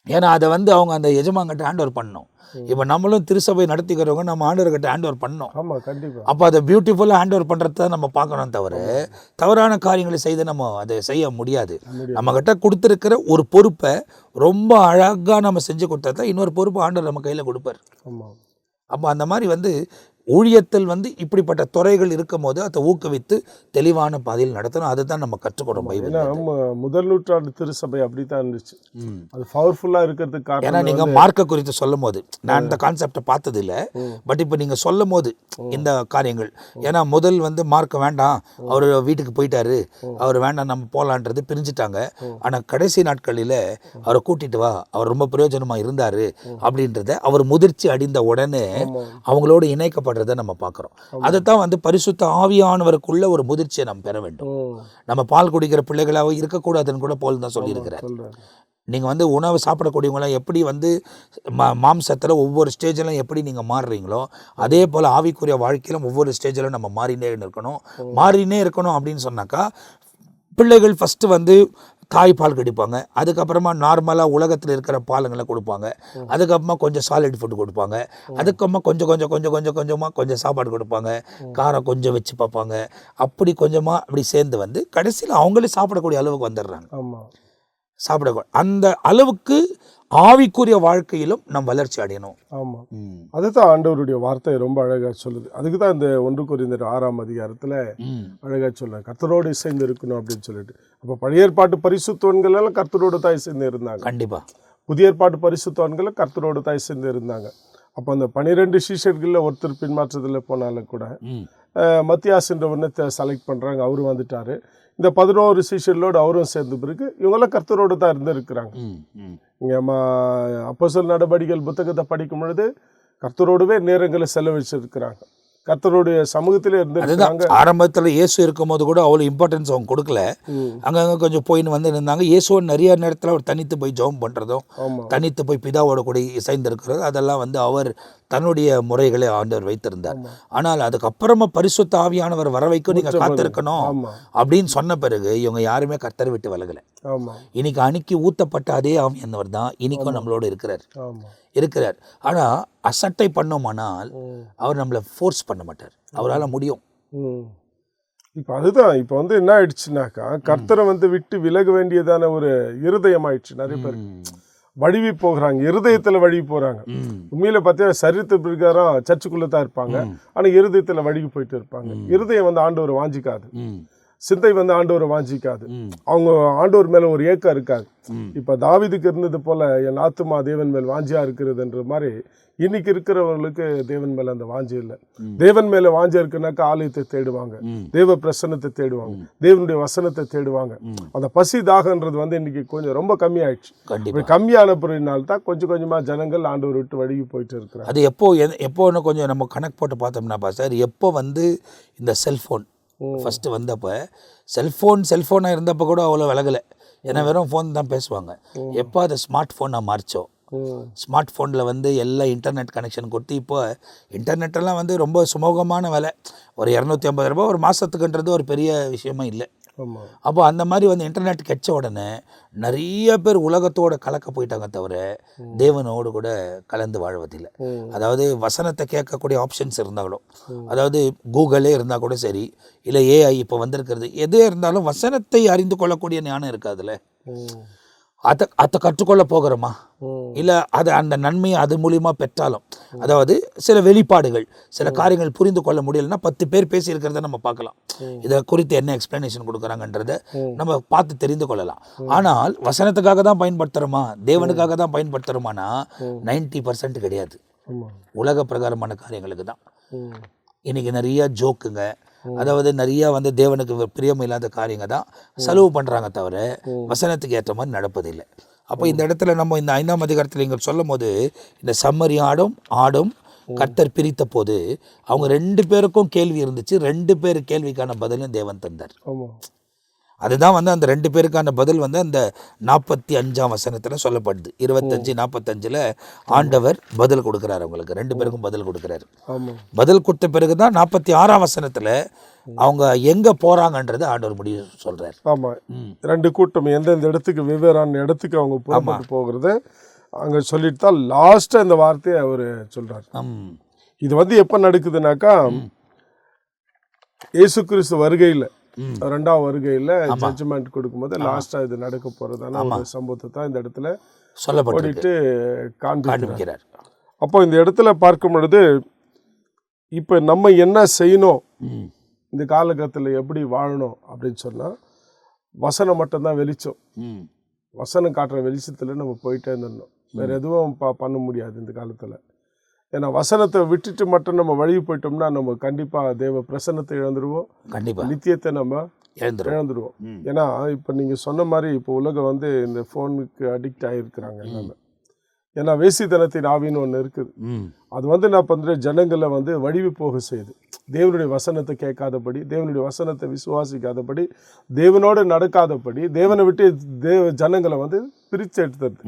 [SPEAKER 1] ஏன்னா அதை அவங்க அந்த எஜமான்கிட்ட ஹேண்ட் ஓவர் பண்ணணும். இப்போ நம்மளும் திருசபை நடத்திக்கிறவங்க நம்ம ஆண்டவர்கிட்ட ஹேண்ட் ஓவர் பண்ணோம். அப்போ அதை பியூட்டிஃபுல்லாக ஹேண்ட் ஓவர் பண்ணுறது தான் நம்ம பார்க்கணும். தவறான காரியங்களை செய்து நம்ம அதை செய்ய முடியாது. நம்மக்கிட்ட கொடுத்துருக்கிற ஒரு பொறுப்பை ரொம்ப அழகாக நம்ம செஞ்சு கொடுத்தா தான் இன்னொரு பொறுப்பு ஆண்டவர் நம்ம கையில் கொடுப்பார். அப்போ அந்த மாதிரி ஊழியத்தில் இப்படிப்பட்ட துறைகள் இருக்கும் போது அதை ஊக்குவித்து தெளிவான பாதையில் நடத்தணும். அதை தான் நம்ம கற்றுக்கொடும். பைபிள்
[SPEAKER 2] முதல் நூற்றாண்டு திருசபை அப்படித்தான் இருந்துச்சு. அது பவர்ஃபுல்லாக இருக்கிறதுக்கு காரணம்.
[SPEAKER 1] ஏன்னா நீங்கள் மார்க்க குறித்து சொல்லும் போது நான் இந்த கான்செப்டை பார்த்தது இல்லை, பட் இப்போ நீங்கள் சொல்லும் போது இந்த காரியங்கள், ஏன்னா முதல் மார்க்க வேண்டாம், அவர் வீட்டுக்கு போயிட்டாரு, அவர் வேண்டாம் நம்ம போகலான்றது பிரிஞ்சுட்டாங்க. ஆனால் கடைசி நாட்களில் அவரை கூட்டிட்டு வா, அவர் ரொம்ப பிரயோஜனமாக இருந்தார் அப்படின்றத அவர் முதிர்ச்சி அடைந்த உடனே அவங்களோடு இணைக்கப்படுறதை நம்ம பார்க்குறோம். அதைத்தான் பரிசுத்த ஆவியானவருக்குள்ள ஒரு முதிர்ச்சியை நம்ம பெற வேண்டும். நம்ம பால் குடிக்கிற பிள்ளைகளாக இருக்கக்கூடாதுன்னு கூட போல் தான் சொல்லியிருக்கிறார். நீங்கள் உணவு சாப்பிடக்கூடியவங்களாம் எப்படி மாம்சத்தில் ஒவ்வொரு ஸ்டேஜிலும் எப்படி நீங்கள் மாறுறீங்களோ அதே போல் ஆவிக்குரிய வாழ்க்கையிலும் ஒவ்வொரு ஸ்டேஜிலும் நம்ம மாறினே இருக்கணும் அப்படின்னு சொன்னாக்கா, பிள்ளைகள் ஃபஸ்ட்டு தாய் பால் குடிப்பாங்க, அதுக்கப்புறமா நார்மலாக உலகத்தில் இருக்கிற பாலுங்களை கொடுப்பாங்க, அதுக்கப்புறமா கொஞ்சம் சாலிட் ஃபுட் கொடுப்பாங்க, அதுக்கப்புறமா கொஞ்சம் சாப்பாடு கொடுப்பாங்க, காரம் கொஞ்சம் வச்சு பார்ப்பாங்க. அப்படி கொஞ்சமாக அப்படி சேர்ந்து கடைசியில் அவங்களே சாப்பிடக்கூடிய அளவுக்கு வந்துடுறாங்க. அந்த அளவுக்கு ஆவிக்குரிய வாழ்க்கையிலும் நம் வளர்ச்சி அடையணும்.
[SPEAKER 2] ஆமாம், அதுதான் ஆண்டவருடைய வார்த்தை ரொம்ப அழகாக சொல்லுது. அதுக்கு தான் இந்த 1 கொரிந்தியர் 6ஆம் அதிகாரத்தில் அழகாக சொல்லுவாங்க, கர்த்தரோடு இசைந்து இருக்கணும் அப்படின்னு சொல்லிட்டு. அப்போ பழைய ஏற்பாட்டு பரிசுத்தவான்கள் எல்லாம் கர்த்தரோடு தான் இசைந்து இருந்தாங்க.
[SPEAKER 1] கண்டிப்பாக
[SPEAKER 2] புதிய ஏற்பாட்டு பரிசுத்தவான்கள் கர்த்தரோடு தான் இசைந்து இருந்தாங்க. அப்போ அந்த 12 சீஷர்களில் ஒருத்தர் பின்மாற்றத்தில் போனாலும் கூட மத்தியாஸ்ன்ற ஒன்று செலக்ட் பண்ணுறாங்க, அவரும் வந்துட்டார். இந்த 11 சீஷர்களோடு அவரும் சேர்ந்த பிறகு இவங்கெல்லாம் கர்த்தரோடு தான் இருந்திருக்கிறாங்க. இங்கே அப்போஸ்தலர் நடபடிகள் புத்தகத்தை படிக்கும் பொழுது கர்த்தரோடவே நேரங்களை செலவழிச்சிருக்கிறாங்க, கர்த்தருடைய சமூகத்திலே இருந்திருக்காங்க.
[SPEAKER 1] ஆரம்பத்தில் இயேசு இருக்கும் போது கூட அவ்வளோ இம்பார்ட்டன்ஸ் அவங்க கொடுக்கல, அங்கங்கே கொஞ்சம் போயின்னு இருந்தாங்க. இயேசுவை நிறைய நேரத்தில் அவர் தனித்து போய் ஜெபம் பண்ணுறதும் தனித்து போய் பிதாவோட கூட இசைந்திருக்கிறதும் அதெல்லாம் அவர் தன்னுடைய முறைகளை ஆண்டவர் வைத்திருந்தார். ஆனால் அதுக்கப்புறமா பரிசுத்த ஆவியானவர் வர வைக்கும் நீங்கள் காத்திருக்கணும் அப்படின்னு சொன்ன பிறகு இவங்க யாருமே கர்த்தரை விட்டு விலகலை. இன்னைக்கு அன்னைக்கு ஊத்தப்பட்ட அதே ஆவியானவர் தான் இன்னைக்கும் நம்மளோட இருக்கிறார். ஆனால் அசட்டை பண்ணோமானால் அவர் நம்மளை ஃபோர்ஸ் பண்ண மாட்டார், அவரால் முடியும்.
[SPEAKER 2] இப்போ அதுதான் இப்போ என்ன ஆயிடுச்சுனாக்கா, கர்த்தரை விட்டு விலக வேண்டியதான ஒரு இருதயம் ஆயிடுச்சு. நிறைய பேர் வழுவி போகிறாங்க, இருதயத்தில் வழுவி போகிறாங்க. உண்மையில பார்த்தீங்கன்னா சரீரத்து பிரகாரம் சர்ச்சுக்குள்ளே தான் இருப்பாங்க, ஆனால் இருதயத்தில் வழுவி போயிட்டு இருப்பாங்க. இருதயம் ஆண்டவர் வாஞ்சிக்காது. சிந்தை வந்து ஆண்டவரை வாஞ்சிக்காது.
[SPEAKER 1] ம்.
[SPEAKER 2] அவங்க ஆண்டவர் மேல ஒரு ஏக்கம் இருக்காது.
[SPEAKER 1] ம்.
[SPEAKER 2] இப்ப தாவீதுக்கு இருந்தது போல என் ஆத்துமா தேவன் மேல் வாஞ்சியா இருக்கிறதுன்ற மாதிரி இன்னைக்கு இருக்கிறவங்களுக்கு தேவன் மேல அந்த வாஞ்சி இல்லை. தேவன் மேல வாஞ்சி இருக்குனாக்கா ஆலயத்தை தேடுவாங்க, தேவ பிரசன்னத்தை தேடுவாங்க, தேவனுடைய வசனத்தை தேடுவாங்க. அந்த பசி தாகன்றது வந்து இன்னைக்கு கொஞ்சம் ரொம்ப கம்மியாயிடுச்சு.
[SPEAKER 1] கண்டிப்பா.
[SPEAKER 2] கம்மியான பிறகுனால தான் கொஞ்சம் கொஞ்சமா ஜனங்கள் ஆண்டவர் விட்டு வழுகி போயிட்டு இருக்கிறாங்க.
[SPEAKER 1] அது எப்போன்னு கொஞ்சம் நம்ம கணக்கு போட்டு பார்த்தோம்னா பாஸ்டர், எப்போ வந்து இந்த செல்ஃபோன் ஃபஸ்ட்டு வந்தப்போ, செல்ஃபோனாக இருந்தப்போ கூட அவ்வளோ விலகலை. ஏன்னா வெறும் ஃபோன் தான் பேசுவாங்க. எப்போ அதை ஸ்மார்ட் ஃபோனாக மாறிச்சோ, ஸ்மார்ட் ஃபோனில் வந்து எல்லாம் இன்டர்நெட் கனெக்ஷன் கொடுத்து, இப்போ இன்டர்நெட்டெல்லாம் வந்து ரொம்ப சுமூகமான விலை. ஒரு 250 ரூபா ஒரு மாதத்துக்குன்றது ஒரு பெரிய விஷயமா இல்லை. அப்போ அந்த மாதிரி வந்து இன்டர்நெட் கிடைச்ச உடனே நிறைய பேர் உலகத்தோட கலக்க போயிட்டாங்க, தவிர தேவனோடு கூட கலந்து வாழ்வதில்லை. அதாவது வசனத்தை கேட்கக்கூடிய ஆப்ஷன்ஸ் இருந்தாலும், அதாவது கூகுளே இருந்தால் கூட சரி, இல்லை ஏஐ இப்போ வந்திருக்கிறது, எது இருந்தாலும் வசனத்தை அறிந்து கொள்ளக்கூடிய ஞானம் இருக்காதுல்ல. அதை கற்றுக்கொள்ள போகிறோமா, இல்லை அதை அந்த நன்மையை அது மூலியமாக பெற்றாலும், அதாவது சில வெளிப்பாடுகள், சில காரியங்கள் புரிந்து கொள்ள முடியலைன்னா 10 பேர் பேசியிருக்கிறத நம்ம பார்க்கலாம். இதை குறித்து என்ன எக்ஸ்பிளனேஷன் கொடுக்குறாங்கன்றதை நம்ம பார்த்து தெரிந்து கொள்ளலாம். ஆனால் வசனத்துக்காக தான் பயன்படுத்துகிறோமா, தேவனுக்காக தான் பயன்படுத்துகிறோமானா 90% கிடையாது. உலக பிரகாரமான காரியங்களுக்கு தான். இன்னைக்கு நிறைய ஜோக்குங்க, அதாவது நிறைய வந்து தேவனுக்கு பிரியம் இல்லாத காரியங்க தான் செலவு பண்ணுறாங்க, தவிர வசனத்துக்கு ஏற்ற மாதிரி நடப்பதில்லை. அப்போ இந்த இடத்துல நம்ம இந்த 5ஆம் அதிகாரத்தில் இங்கே சொல்லும் போது, இந்த சம்மரி ஆடும் கர்த்தர் பிரித்த போது அவங்க 2 பேருக்கும் கேள்வி இருந்துச்சு. 2 பேர் கேள்விக்கான பதிலும் தேவன் தந்தார். அதுதான் வந்து அந்த 2 பேருக்கான பதில் வந்து அந்த 45ஆம் வசனத்தில் சொல்லப்படுது. 25-45 ஆண்டவர் பதில் கொடுக்குறாரு அவங்களுக்கு. 2 பேருக்கும் பதில் கொடுக்குறாரு. பதில் கொடுத்த பிறகு தான் 46ஆம் வசனத்தில் அவங்க எங்கே போகிறாங்கன்றது ஆண்டவர் முடிவு சொல்கிறார்.
[SPEAKER 2] ஆமாம், 2 கூட்டம் எந்தெந்த இடத்துக்கு வெவ்வேறான இடத்துக்கு அவங்க போகிறது அங்கே சொல்லிட்டு தான் லாஸ்ட்டாக இந்த வார்த்தையை அவர் சொல்கிறார். இது வந்து எப்போ நடக்குதுனாக்கா, இயேசு கிறிஸ்து வருகையில், 2ஆம் வருகையில் ஜட்ஜ்மெண்ட் கொடுக்கும்போது லாஸ்ட்டாக இது நடக்க போகிறதான ஒரு சம்பவத்தை தான் இந்த இடத்துல சொல்லப்பட்டு காண்பிக்கிறார். அப்போ இந்த இடத்துல பார்க்கும் பொழுது, இப்போ நம்ம என்ன செய்யணும், இந்த காலகட்டத்தில் எப்படி வாழணும் அப்படின்னு சொன்னால், வசனம் மட்டும்தான் வெளிச்சம். வசனம் காட்டுற வெளிச்சத்தில் நம்ம போயிட்டே இருந்துடணும். வேறு எதுவும் பண்ண முடியாது இந்த காலத்தில். ஏன்னா வசனத்தை விட்டுட்டு மட்டும் நம்ம வழி போயிட்டோம்னா நம்ம கண்டிப்பாக தேவ பிரசன்னத்தை இழந்துருவோம், கண்டிப்பாக நித்தியத்தை நம்ம இழந்துருவோம். ஏன்னா இப்போ நீங்கள் சொன்ன மாதிரி இப்போ உலகம் வந்து இந்த ஃபோனுக்கு அடிக்ட் ஆகிருக்கிறாங்க எல்லாமே. ஏன்னா வேசித்தனத்தின் ஆவின்னு ஒன்று இருக்குது. அது வந்து நான் பண்ணுற ஜனங்களை வந்து வழிவு போக செய்யுது. தேவனுடைய வசனத்தை கேட்காதபடி, தேவனுடைய வசனத்தை விசுவாசிக்காதபடி, தேவனோடு நடக்காதபடி, தேவனை விட்டு ஜனங்களை வந்து பிரித்து எடுத்துறது.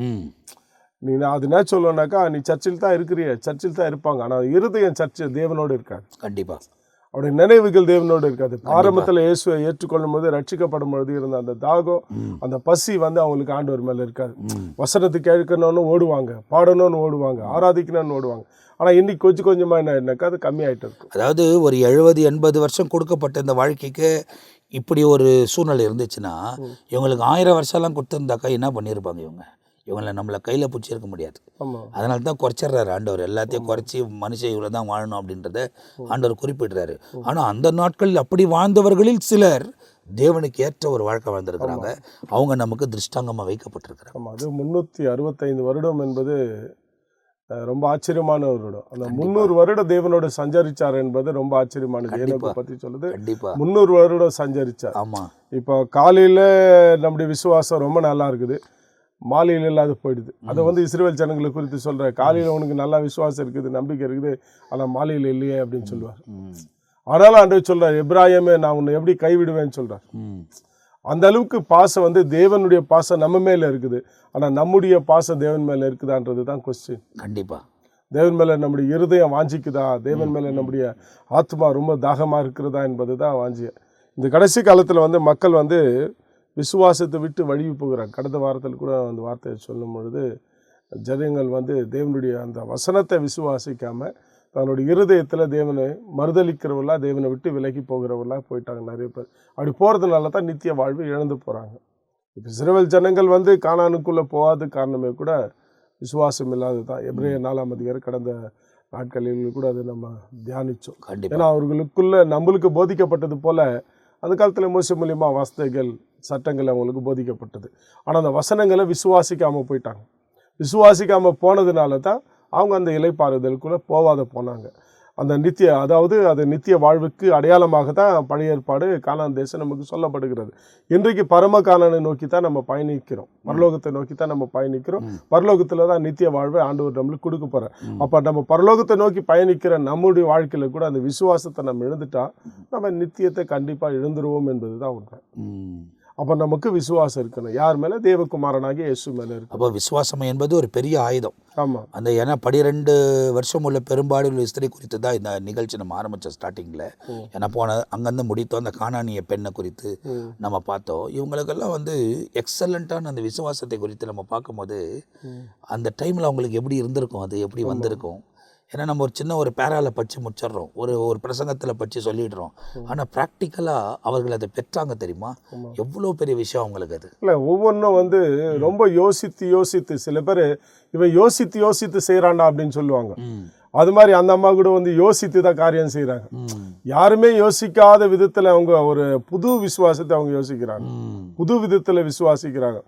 [SPEAKER 2] நீ அது என்ன சொல்லணும்னாக்கா, நீ சர்ச்சில் தான் இருக்கிறிய, சர்ச்சில் தான் இருப்பாங்க, ஆனால் இருதயம் சர்ச்சில் தேவனோடு இருக்காது. கண்டிப்பாக அவருடைய நினைவுகள் தேவனோடு இருக்காது. ஆரம்பத்தில் இயேசுவை ஏற்றுக்கொள்ளும் போது, ரட்சிக்கப்படும் பொழுது இருந்த அந்த தாகம், அந்த பசி வந்து அவங்களுக்கு ஆண்டவர் மேலே இருக்காது. வசனத்தை கேட்கணும்னு ஓடுவாங்க, பாடணும்னு ஓடுவாங்க, ஆராதிக்கணும்னு ஓடுவாங்க. ஆனால் இன்னைக்கு கொஞ்சம் கொஞ்சமாக என்னக்கா அது கம்மியாயிட்டு இருக்கும். அதாவது ஒரு 70-80 வருஷம் கொடுக்கப்பட்ட இந்த வாழ்க்கைக்கு இப்படி ஒரு சூழ்நிலை இருந்துச்சுன்னா, இவங்களுக்கு 1000 வருஷம்லாம் கொடுத்துருந்தாக்கா என்ன பண்ணியிருப்பாங்க இவங்களை நம்மளை கையில் பிடிச்சிருக்க முடியாது. அதனால தான் குறைச்சிட்றாரு ஆண்டவர். எல்லாத்தையும் குறைச்சி மனுஷன் இவ்வளோ தான் வாழணும் அப்படின்றத ஆண்டவர் குறிப்பிடுறாரு. ஆனால் அந்த நாட்களில் அப்படி வாழ்ந்தவர்களில் சிலர் தேவனுக்கு ஏற்ற ஒரு வாழ்க்கை வாழ்ந்திருக்கிறாங்க. அவங்க நமக்கு திருஷ்டாங்கமாக வைக்கப்பட்டிருக்கிறாங்க. ஆமாம், அது 365 வருடம் என்பது ரொம்ப ஆச்சரியமான ஒரு வருடம். அந்த 300 வருடம் தேவனோட சஞ்சரிச்சார் என்பது ரொம்ப ஆச்சரியமானது. ஏனோக்கு பற்றி சொல்லுது, 300 வருடம் சஞ்சரிச்சார். ஆமாம், இப்போ காலையில் நம்முடைய விசுவாசம் ரொம்ப நல்லா இருக்குது, மாலையில் இல்லாத போயிடுது. அதை வந்து இஸ்ரவேல் ஜனங்களை குறித்து சொல்கிற, காலையில் உனக்கு நல்லா விசுவாசம் இருக்குது, நம்பிக்கை இருக்குது, ஆனால் மாலையில் இல்லையே அப்படின்னு சொல்லுவார். ஆனாலும் ஆண்டவர் சொல்கிறார், எப்ராஹிமே நான் உன்னை எப்படி கைவிடுவேன்னு சொல்கிறார். அந்த அளவுக்கு பாசம் வந்து தேவனுடைய பாசம் நம்ம மேலே இருக்குது. ஆனால் நம்முடைய பாசம் தேவன் மேலே இருக்குதான்றது தான் கொஸ்டின். கண்டிப்பாக தேவன் மேலே நம்முடைய இருதயம் வாஞ்சிக்குதா, தேவன் மேலே நம்முடைய ஆத்மா ரொம்ப தாகமாக இருக்கிறதா என்பது தான் வாஞ்சிய. இந்த கடைசி காலத்தில் வந்து மக்கள் வந்து விசுவாசத்தை விட்டு வழி போகிறாங்க. கடந்த வாரத்தில் கூட அந்த வார்த்தையை சொல்லும் பொழுது, ஜனங்கள் வந்து தேவனுடைய அந்த வசனத்தை விசுவாசிக்காமல் தன்னுடைய இருதயத்தில் தேவனை மறுதளிக்கிறவர்களா, தேவனை விட்டு விலகி போகிறவர்களா போயிட்டாங்க நிறைய பேர். அப்படி போகிறதுனால தான் நித்திய வாழ்வு இழந்து போகிறாங்க. இப்போ இஸ்ரவேல் ஜனங்கள் வந்து கானானுக்குள்ளே போகாத காரணமே கூட விசுவாசம் இல்லாதது தான். எபிரேயர் 4ஆம் அதிகாரம் கடந்த நாட்களில் கூட அதை நம்ம தியானித்தோம். ஏன்னா அவர்களுக்குள்ள நம்மளுக்கு போதிக்கப்பட்டது போல அந்த காலத்தில் மோசே மூலியமா வார்த்தைகள் சட்டங்கள் அவங்களுக்கு போதிக்கப்பட்டது. ஆனால் அந்த வசனங்களை விசுவாசிக்காமல் போயிட்டாங்க. விசுவாசிக்காமல் போனதுனால தான் அவங்க அந்த இலைப்பாறுதலுக்குள்ளே போனாங்க. அந்த நித்திய வாழ்வுக்கு அடையாளமாக தான் பழைய ஏற்பாடு கானான் தேசம் நமக்கு சொல்லப்படுகிறது. இன்றைக்கு பரம கானானை நோக்கி தான் நம்ம பயணிக்கிறோம், பரலோகத்தை நோக்கி தான் நம்ம பயணிக்கிறோம். பரலோகத்தில் தான் நித்திய வாழ்வை ஆண்டவர் நம்மளுக்கு கொடுக்க போகிறார். அப்போ நம்ம பரலோகத்தை நோக்கி பயணிக்கிற நம்முடைய வாழ்க்கையில் கூட அந்த விசுவாசத்தை நம்ம இழந்துட்டா நம்ம நித்தியத்தை கண்டிப்பாக இழந்துருவோம் என்பது தான் உண்மை. அப்போ நமக்கு விசுவாசம் இருக்கணும். யார் மேலே? தேவகுமாரனாகிய இயேசு மேலே இருக்கு.
[SPEAKER 1] அப்போ விசுவாசம் என்பது ஒரு பெரிய ஆயுதம்.
[SPEAKER 2] ஆமாம்.
[SPEAKER 1] அந்த ஏன்னா 12 வருஷம் உள்ள பெரும்பாலுள்ள ஸ்திரீ குறித்து தான் இந்த நிகழ்ச்சி நம்ம ஆரம்பித்தோம் ஸ்டார்டிங்கில். ஏன்னா அங்கேருந்து முடித்தோம் அந்த கானானிய பெண்ணை குறித்து நம்ம பார்த்தோம். இவங்களுக்கெல்லாம் எக்ஸலண்ட்டான அந்த விசுவாசத்தை குறித்து நம்ம பார்க்கும்போது அந்த டைமில் அவங்களுக்கு எப்படி இருந்திருக்கும், அது எப்படி வந்திருக்கும். ஏன்னா நம்ம ஒரு பேராவில் படித்து முடிச்சிடுறோம், ஒரு பிரசங்கத்தில் படித்து சொல்லிடுறோம். ஆனால் ப்ராக்டிக்கலாக அவர்கள் அதை பெற்றாங்க தெரியுமா? எவ்வளோ பெரிய விஷயம் அவங்களுக்கு அது.
[SPEAKER 2] இல்லை, ஒவ்வொன்றும் ரொம்ப யோசித்து சில பேர் இவன் யோசித்து செய்கிறான்டா அப்படின்னு சொல்லுவாங்க. அது மாதிரி அந்த அம்மா கூட யோசித்து தான் காரியம் செய்கிறாங்க. யாருமே யோசிக்காத விதத்தில் அவங்க ஒரு புது விசுவாசத்தை அவங்க யோசிக்கிறாங்க, புது விதத்தில் விசுவாசிக்கிறாங்க.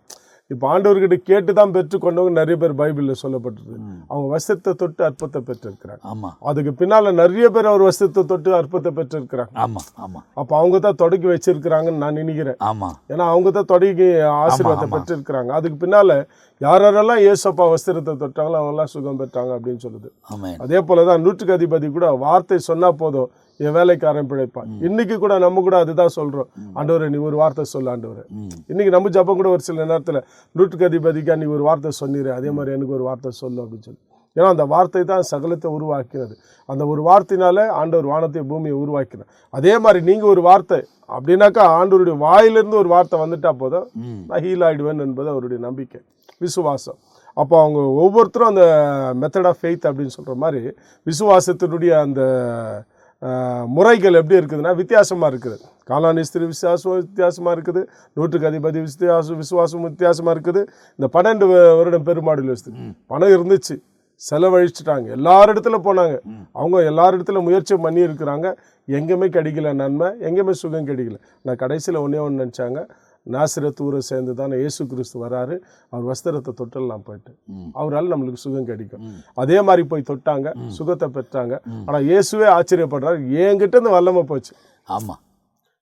[SPEAKER 2] இப்போ ஆண்டவர்கிட்ட கேட்டு தான் பெற்றுக்கொண்டவங்க நிறைய பேர் பைபிளில் சொல்லப்பட்டிருக்கு. அவங்க வசத்தை தொட்டு அற்புதத்தை பெற்றிருக்கிறாங்க.
[SPEAKER 1] ஆமாம்.
[SPEAKER 2] அதுக்கு பின்னால் நிறைய பேர் அவர் வசத்தை தொட்டு அற்புதத்தை பெற்றிருக்கிறாங்க.
[SPEAKER 1] ஆமாம் ஆமாம்.
[SPEAKER 2] அப்போ அவங்க தான் தொடங்கி வச்சிருக்கிறாங்கன்னு நான் நினைக்கிறேன்.
[SPEAKER 1] ஆமாம்.
[SPEAKER 2] ஏன்னா அவங்க தான் தொடங்கி ஆசீர்வாதத்தை பெற்றிருக்கிறாங்க. அதுக்கு பின்னால் யாரெல்லாம் இயேசப்பா வஸ்திரத்தை தொட்டாங்களோ அவங்கெல்லாம் சுகம் பெற்றாங்க அப்படின்னு சொல்லுது. அதே போல தான் 100க்கு அதிபதி கூட வார்த்தை சொன்னா போதும் என் வேலைக்காரன் பிழைப்பான். இன்னைக்கு கூட நம்ம கூட அதுதான் சொல்றோம், ஆண்டவரே நீ ஒரு வார்த்தை சொல்ல ஆண்டவரே. இன்னைக்கு நம்ம ஜபம் கூட ஒரு சில நேரத்தில் 100க்கு அதிபதிக்கா நீ ஒரு வார்த்தை சொன்னீரு, அதே மாதிரி எனக்கு ஒரு வார்த்தை சொல்லு அப்படின்னு சொல்லி. ஏன்னா அந்த வார்த்தை தான் சகலத்தை உருவாக்கினது. அந்த ஒரு வார்த்தையினால ஆண்டவர் வானத்தை பூமியை உருவாக்கினார். அதே மாதிரி நீங்கள் ஒரு வார்த்தை அப்படின்னாக்கா ஆண்டவருடைய வாயிலிருந்து ஒரு வார்த்தை வந்துட்டா போதும் நான் ஹீல் ஆகிடுவேன் என்பது அவருடைய நம்பிக்கை, விசுவாசம். அப்போ அவங்க ஒவ்வொருத்தரும் அந்த மெத்தட் ஆஃப் ஃபெய்த் அப்படின்னு சொல்கிற மாதிரி விசுவாசத்தினுடைய அந்த முறைகள் எப்படி இருக்குதுன்னா வித்தியாசமாக இருக்குது. கானானிய ஸ்திரீ விசுவாசம் வித்தியாசமாக இருக்குது, 100க்கு அதிபதி விசுவாசம் வித்தியாசமாக இருக்குது. இந்த 12 வருடம் பெருமாடு பணம் இருந்துச்சு, செலவழிச்சிட்டாங்க, எல்லாரிடத்துல போனாங்க, அவங்க எல்லாரிடத்துல முயற்சி பண்ணி இருக்கிறாங்க, எங்கேயுமே கிடைக்கல நன்மை, எங்கேயுமே சுகம் கிடைக்கல. நான் கடைசியில் ஒன்றே ஒன்று நினச்சாங்க, நாசரேத் ஊரை சேர்ந்து தானே இயேசு கிறிஸ்து வராரு, அவர் வஸ்திரத்தை தொட்டலாம் போயிட்டு அவரால் நம்மளுக்கு சுகம் கிடைக்கும். அதே மாதிரி போய் தொட்டாங்க, சுகத்தை பெற்றாங்க. ஆனால் இயேசுவே ஆச்சரியப்படுறாரு, என்கிட்ட இருந்து வல்லமை போச்சு.
[SPEAKER 1] ஆமாம்,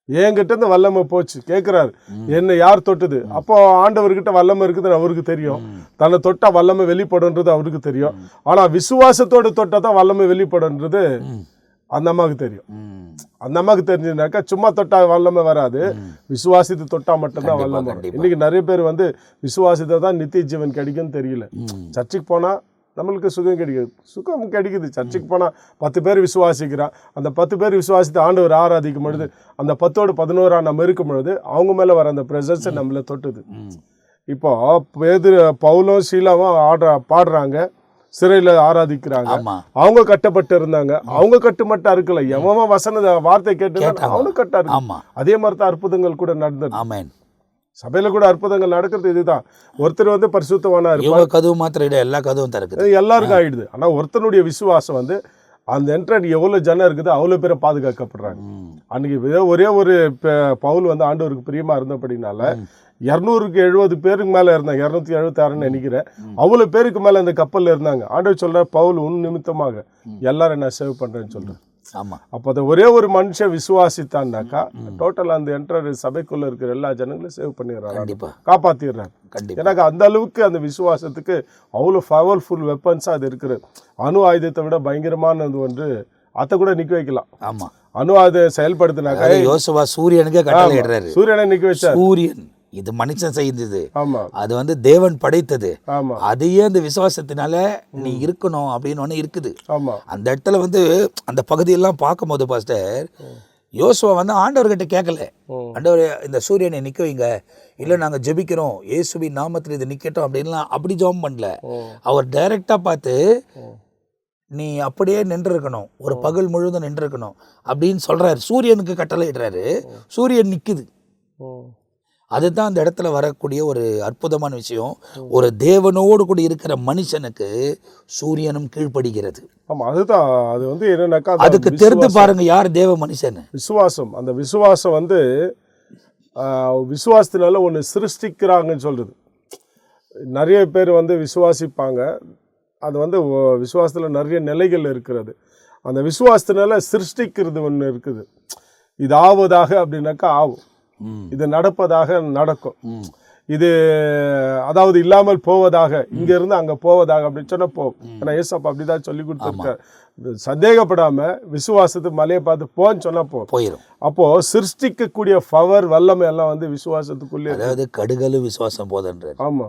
[SPEAKER 2] என்கிட்ட இருந்து வல்லமை போச்சு கேட்குறாரு, என்ன யார் தொட்டுது? அப்போ ஆண்டவர்கிட்ட வல்லமை இருக்குதுன்னு அவருக்கு தெரியும், தன்னை தொட்டா வல்லமை வெளிப்படுன்றது அவருக்கு தெரியும். ஆனால் விசுவாசத்தோடு தொட்டா தான் வல்லமை வெளிப்படுன்றது அந்த அம்மாவுக்கு தெரியும். அந்த அம்மாவுக்கு தெரிஞ்சுனாக்கா சும்மா தொட்டா வல்லமை வராது, விசுவாசித்து தொட்டா மட்டும்தான் வல்லமை. இன்னைக்கு நிறைய பேர் விசுவாசித்த தான் நித்திய ஜீவன் கிடைக்கும்னு தெரியல. சர்ச்சுக்கு போனால் நம்மளுக்கு சுகம் கிடைக்குது, சுகம் கிடைக்குது. சர்ச்சுக்கு போனால் 10 பேர் விசுவாசிக்கிறான், அந்த 10 பேர் விசுவாசித்து ஆண்டவர் ஆராதிக்கும் பொழுது அந்த 10ஓடு 11 நம்ம இருக்கும் பொழுது அவங்க மேலே வர அந்த ப்ரெசன்ஸை நம்மளை தொட்டுது. இப்போ பவுலும் சீலாவும் பாடுறாங்க, சிறையில் ஆராதிக்கிறாங்க, அவங்க கட்டப்பட்டு இருந்தாங்க, அவங்க கட்டுமட்டா இருக்கல, எவன் வசன வார்த்தை கேட்டு அவனும் கட்டா இருக்கு. அதே மாதிரி தான் அற்புதங்கள் கூட நடந்தது. சபையில கூட அற்புதங்கள் நடக்கிறது இதுதான். ஒருத்தர் பரிசுத்தவானா இருப்பார், கதவு மாத்திரம் எல்லா கதவும் திறக்குது, எல்லாருக்கும் ஆயிடுது. ஆனா ஒருத்தனுடைய விசுவாசம் அந்த என்ட்ரன் எவ்வளவு ஜனம் இருக்குது அவ்வளவு பேரை பாதுகாக்கப்படுறாங்க. அன்னைக்கு ஒரே ஒரு பவுல் ஆண்டவருக்கு பிரியமா இருந்தபடினால 200க்கு 70 பேருக்கு மேலே இருந்தாங்க, 276 நினைக்கிறேன், அவ்வளோ பேருக்கு மேலே அந்த கப்பலில் இருந்தாங்க. ஆண்டவர் சொல்ற, பவுல் உன் நிமித்தமாக எல்லாரும் நான் சேவ் பண்ணுறேன்னு சொல்கிறேன். ஆமாம். அப்போ அதை ஒரே ஒரு மனுஷன் விசுவாசித்தான்னாக்கா டோட்டலாக அந்த என்ட்ரர் சபைக்குள்ளே இருக்கிற எல்லா ஜனங்களையும் சேவ் பண்ணிடுறாரு, காப்பாற்றிடுறாரு. எனக்கு அந்த அளவுக்கு அந்த விசுவாசத்துக்கு அவ்வளோ பவர்ஃபுல் வெப்பன்ஸாக அது இருக்குது. அணு ஆயுதத்தை விட பயங்கரமானது ஒன்று, அதை கூட நிற்க வைக்கலாம். ஆமாம், அணு ஆயுதம் செயல்படுத்தினாக்கா யோசுவா சூரியனுக்கு கட்டளையிடுறாரு, சூரியனை நிற்க வச்சார். சூரியன் இது மனுஷன் செய்தது, அது தேவன் படைத்தது, அதையே அந்த விசுவாசத்தினால நீ இருக்கணும் அப்படின்னு ஒன்று இருக்குது. அந்த இடத்துல அந்த பகுதியெல்லாம் பார்க்கும் போது பாஸ்டர் யோசுவா ஆண்டவர்கிட்ட கேட்கல, ஆண்டவர் இந்த சூரியனை நிற்க வைங்க, இல்லை நாங்கள் ஜெபிக்கிறோம் இயேசுவின் நாமத்தில் இது நிற்கட்டும் அப்படின்லாம் அப்படி ஜெபம் பண்ணல. அவர் டைரக்டாக பார்த்து நீ அப்படியே நின்றுருக்கணும், ஒரு பகல் முழுவதும் நின்றுருக்கணும் அப்படின்னு சொல்கிறாரு. சூரியனுக்கு கட்டளை இடுறாரு, சூரியன் நிற்குது.
[SPEAKER 1] அதுதான் அந்த இடத்துல வரக்கூடிய ஒரு அற்புதமான விஷயம். ஒரு தேவனோடு கூட இருக்கிற மனுஷனுக்கு சூரியனும் கீழ்ப்படுகிறது.
[SPEAKER 2] ஆமா, அதுதான். அது வந்து என்னன்னாக்கா
[SPEAKER 1] அதுக்கு தெரிந்து பாருங்க யார் தேவ மனுஷன்.
[SPEAKER 2] விசுவாசம். அந்த விசுவாசம் வந்து விசுவாசத்தினால ஒன்று சிருஷ்டிக்கிறாங்கன்னு சொல்றது. நிறைய பேர் வந்து விசுவாசிப்பாங்க. அது வந்து விசுவாசத்தில் நிறைய நிலைகள் இருக்கிறது. அந்த விசுவாசத்தினால சிருஷ்டிக்கிறது ஒன்று இருக்குது. இது ஆவதாக அப்படின்னாக்கா ஆகும், இது நடப்பதாக நடக்கும், இது அதாவது இல்லாமல் போவதாக, இங்க இருந்து அங்க போவதாக அப்படின்னு சொன்னா போகும். ஏன்னா ஏசப்பா அப்படிதான் சொல்லி கொடுத்துருக்காரு. சந்தேகப்படாம விசுவாசத்து மலையை பார்த்து போன்னு சொன்னா போயிடும். அப்போ சிருஷ்டிக்கக்கூடிய பவர் வல்லமை எல்லாம் வந்து விசுவாசத்துக்குள்ளே.
[SPEAKER 1] அதாவது கடுகளு விசுவாசம் போதன்றார்.
[SPEAKER 2] ஆமா,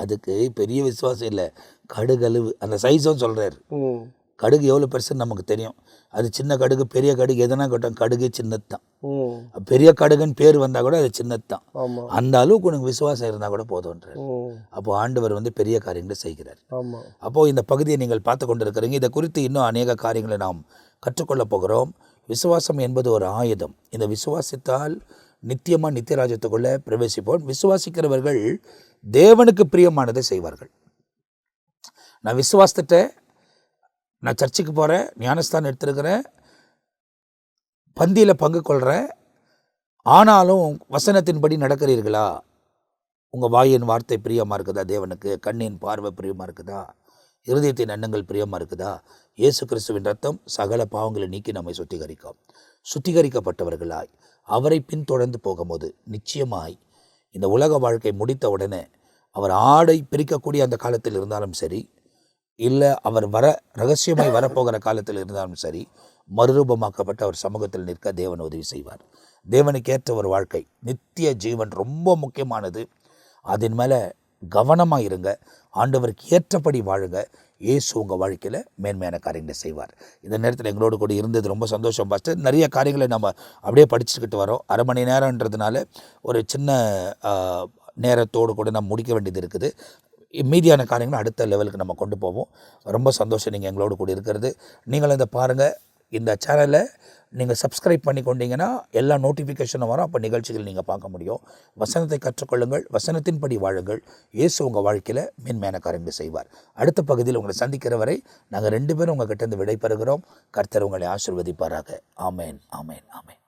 [SPEAKER 1] அதுக்கு பெரிய விசுவாசம் இல்லை, கடுகளவு அந்த சைஸும் சொல்றாரு. கடுகு எவ்வளோ பெருசுன்னு நமக்கு தெரியும். அது சின்ன கடுகு பெரிய கடுகு எதனா கட்டும், கடுகு சின்னது தான். பெரிய கடுகுன்னு பேர் வந்தால் கூட அது சின்னது தான். அந்த அளவுக்கு உனக்கு விசுவாசம் இருந்தால் கூட போதும்ன்றார். அப்போது ஆண்டவர் வந்து பெரிய காரியங்களை செய்கிறார். அப்போது இந்த பகுதியை நீங்கள் பார்த்து கொண்டு இருக்கிறீங்க. இதை குறித்து இன்னும் அநேக காரியங்களை நாம் கற்றுக்கொள்ளப் போகிறோம். விசுவாசம் என்பது ஒரு ஆயுதம். இந்த விசுவாசித்தால் நித்தியமாக நித்தியராஜ்யத்துக்குள்ளே பிரவேசிப்போம். விசுவாசிக்கிறவர்கள் தேவனுக்கு பிரியமானதை செய்வார்கள். நான் விசுவாசத்தை, நான் சர்ச்சுக்கு போகிறேன், ஞானஸ்தானம் எடுத்துருக்கிறேன், பந்தியில் பங்கு கொள்கிறேன், ஆனாலும் வசனத்தின்படி நடக்கிறீர்களா? உங்கள் வாயின் வார்த்தை பிரியமாக இருக்குதா தேவனுக்கு? கண்ணின் பார்வை பிரியமாக இருக்குதா? இருதயத்தின் எண்ணங்கள் பிரியமாக இருக்குதா? இயேசு கிறிஸ்துவின் ரத்தம் சகல பாவங்களை நீக்கி நம்மை சுத்திகரிக்கப்பட்டவர்களாய் அவரை பின்தொடர்ந்து போகும்போது நிச்சயமாய் இந்த உலக வாழ்க்கை முடித்த உடனே அவர் ஆடை பிரிக்கக்கூடிய அந்த காலத்தில் இருந்தாலும் சரி, இல்லை அவர் ரகசியமாய் வரப்போகிற காலத்தில் இருந்தாலும் சரி, மறுரூபமாக்கப்பட்ட அவர் சமூகத்தில் நிற்க தேவன் உதவி செய்வார். தேவனுக்கு ஏற்ற ஒரு வாழ்க்கை, நித்திய ஜீவன் ரொம்ப முக்கியமானது. அதன் மேலே கவனமாக இருங்க, ஆண்டவருக்கு ஏற்றபடி வாழுங்க. இயேசு உங்கள் வாழ்க்கையில் மேன்மையான காரியங்களை செய்வார். இந்த நேரத்தில் எங்களோடு கூட இருந்தது ரொம்ப சந்தோஷம் பாஸ்டர். நிறைய காரியங்களை நம்ம அப்படியே படிச்சுக்கிட்டு வரோம். அரை மணி நேரன்றதுனால ஒரு சின்ன நேரத்தோடு கூட நம்ம முடிக்க வேண்டியது இருக்குது. மீதியான காரியங்களை அடுத்த லெவலுக்கு நம்ம கொண்டு போவோம். ரொம்ப சந்தோஷம் நீங்கள் எங்களோடு கூட இருக்கிறது. நீங்களும் இதை பாருங்கள். இந்த சேனலை நீங்கள் சப்ஸ்கிரைப் பண்ணி கொண்டீங்கன்னா எல்லா நோட்டிஃபிகேஷனும் வரும். அப்போ நிகழ்ச்சிகள் நீங்கள் பார்க்க முடியும். வசனத்தை கற்றுக்கொள்ளுங்கள், வசனத்தின்படி வாழுங்கள். இயேசு உங்கள் வாழ்க்கையில் மேன்மையான காரியங்களை செய்வார். அடுத்த பகுதியில் உங்களை சந்திக்கிற வரை நாங்கள் 2 பேரும் உங்கள் கிட்டேருந்து விடைபெறுகிறோம். கர்த்தர் உங்களை ஆசீர்வதிப்பாராக. ஆமேன், ஆமேன், ஆமேன்.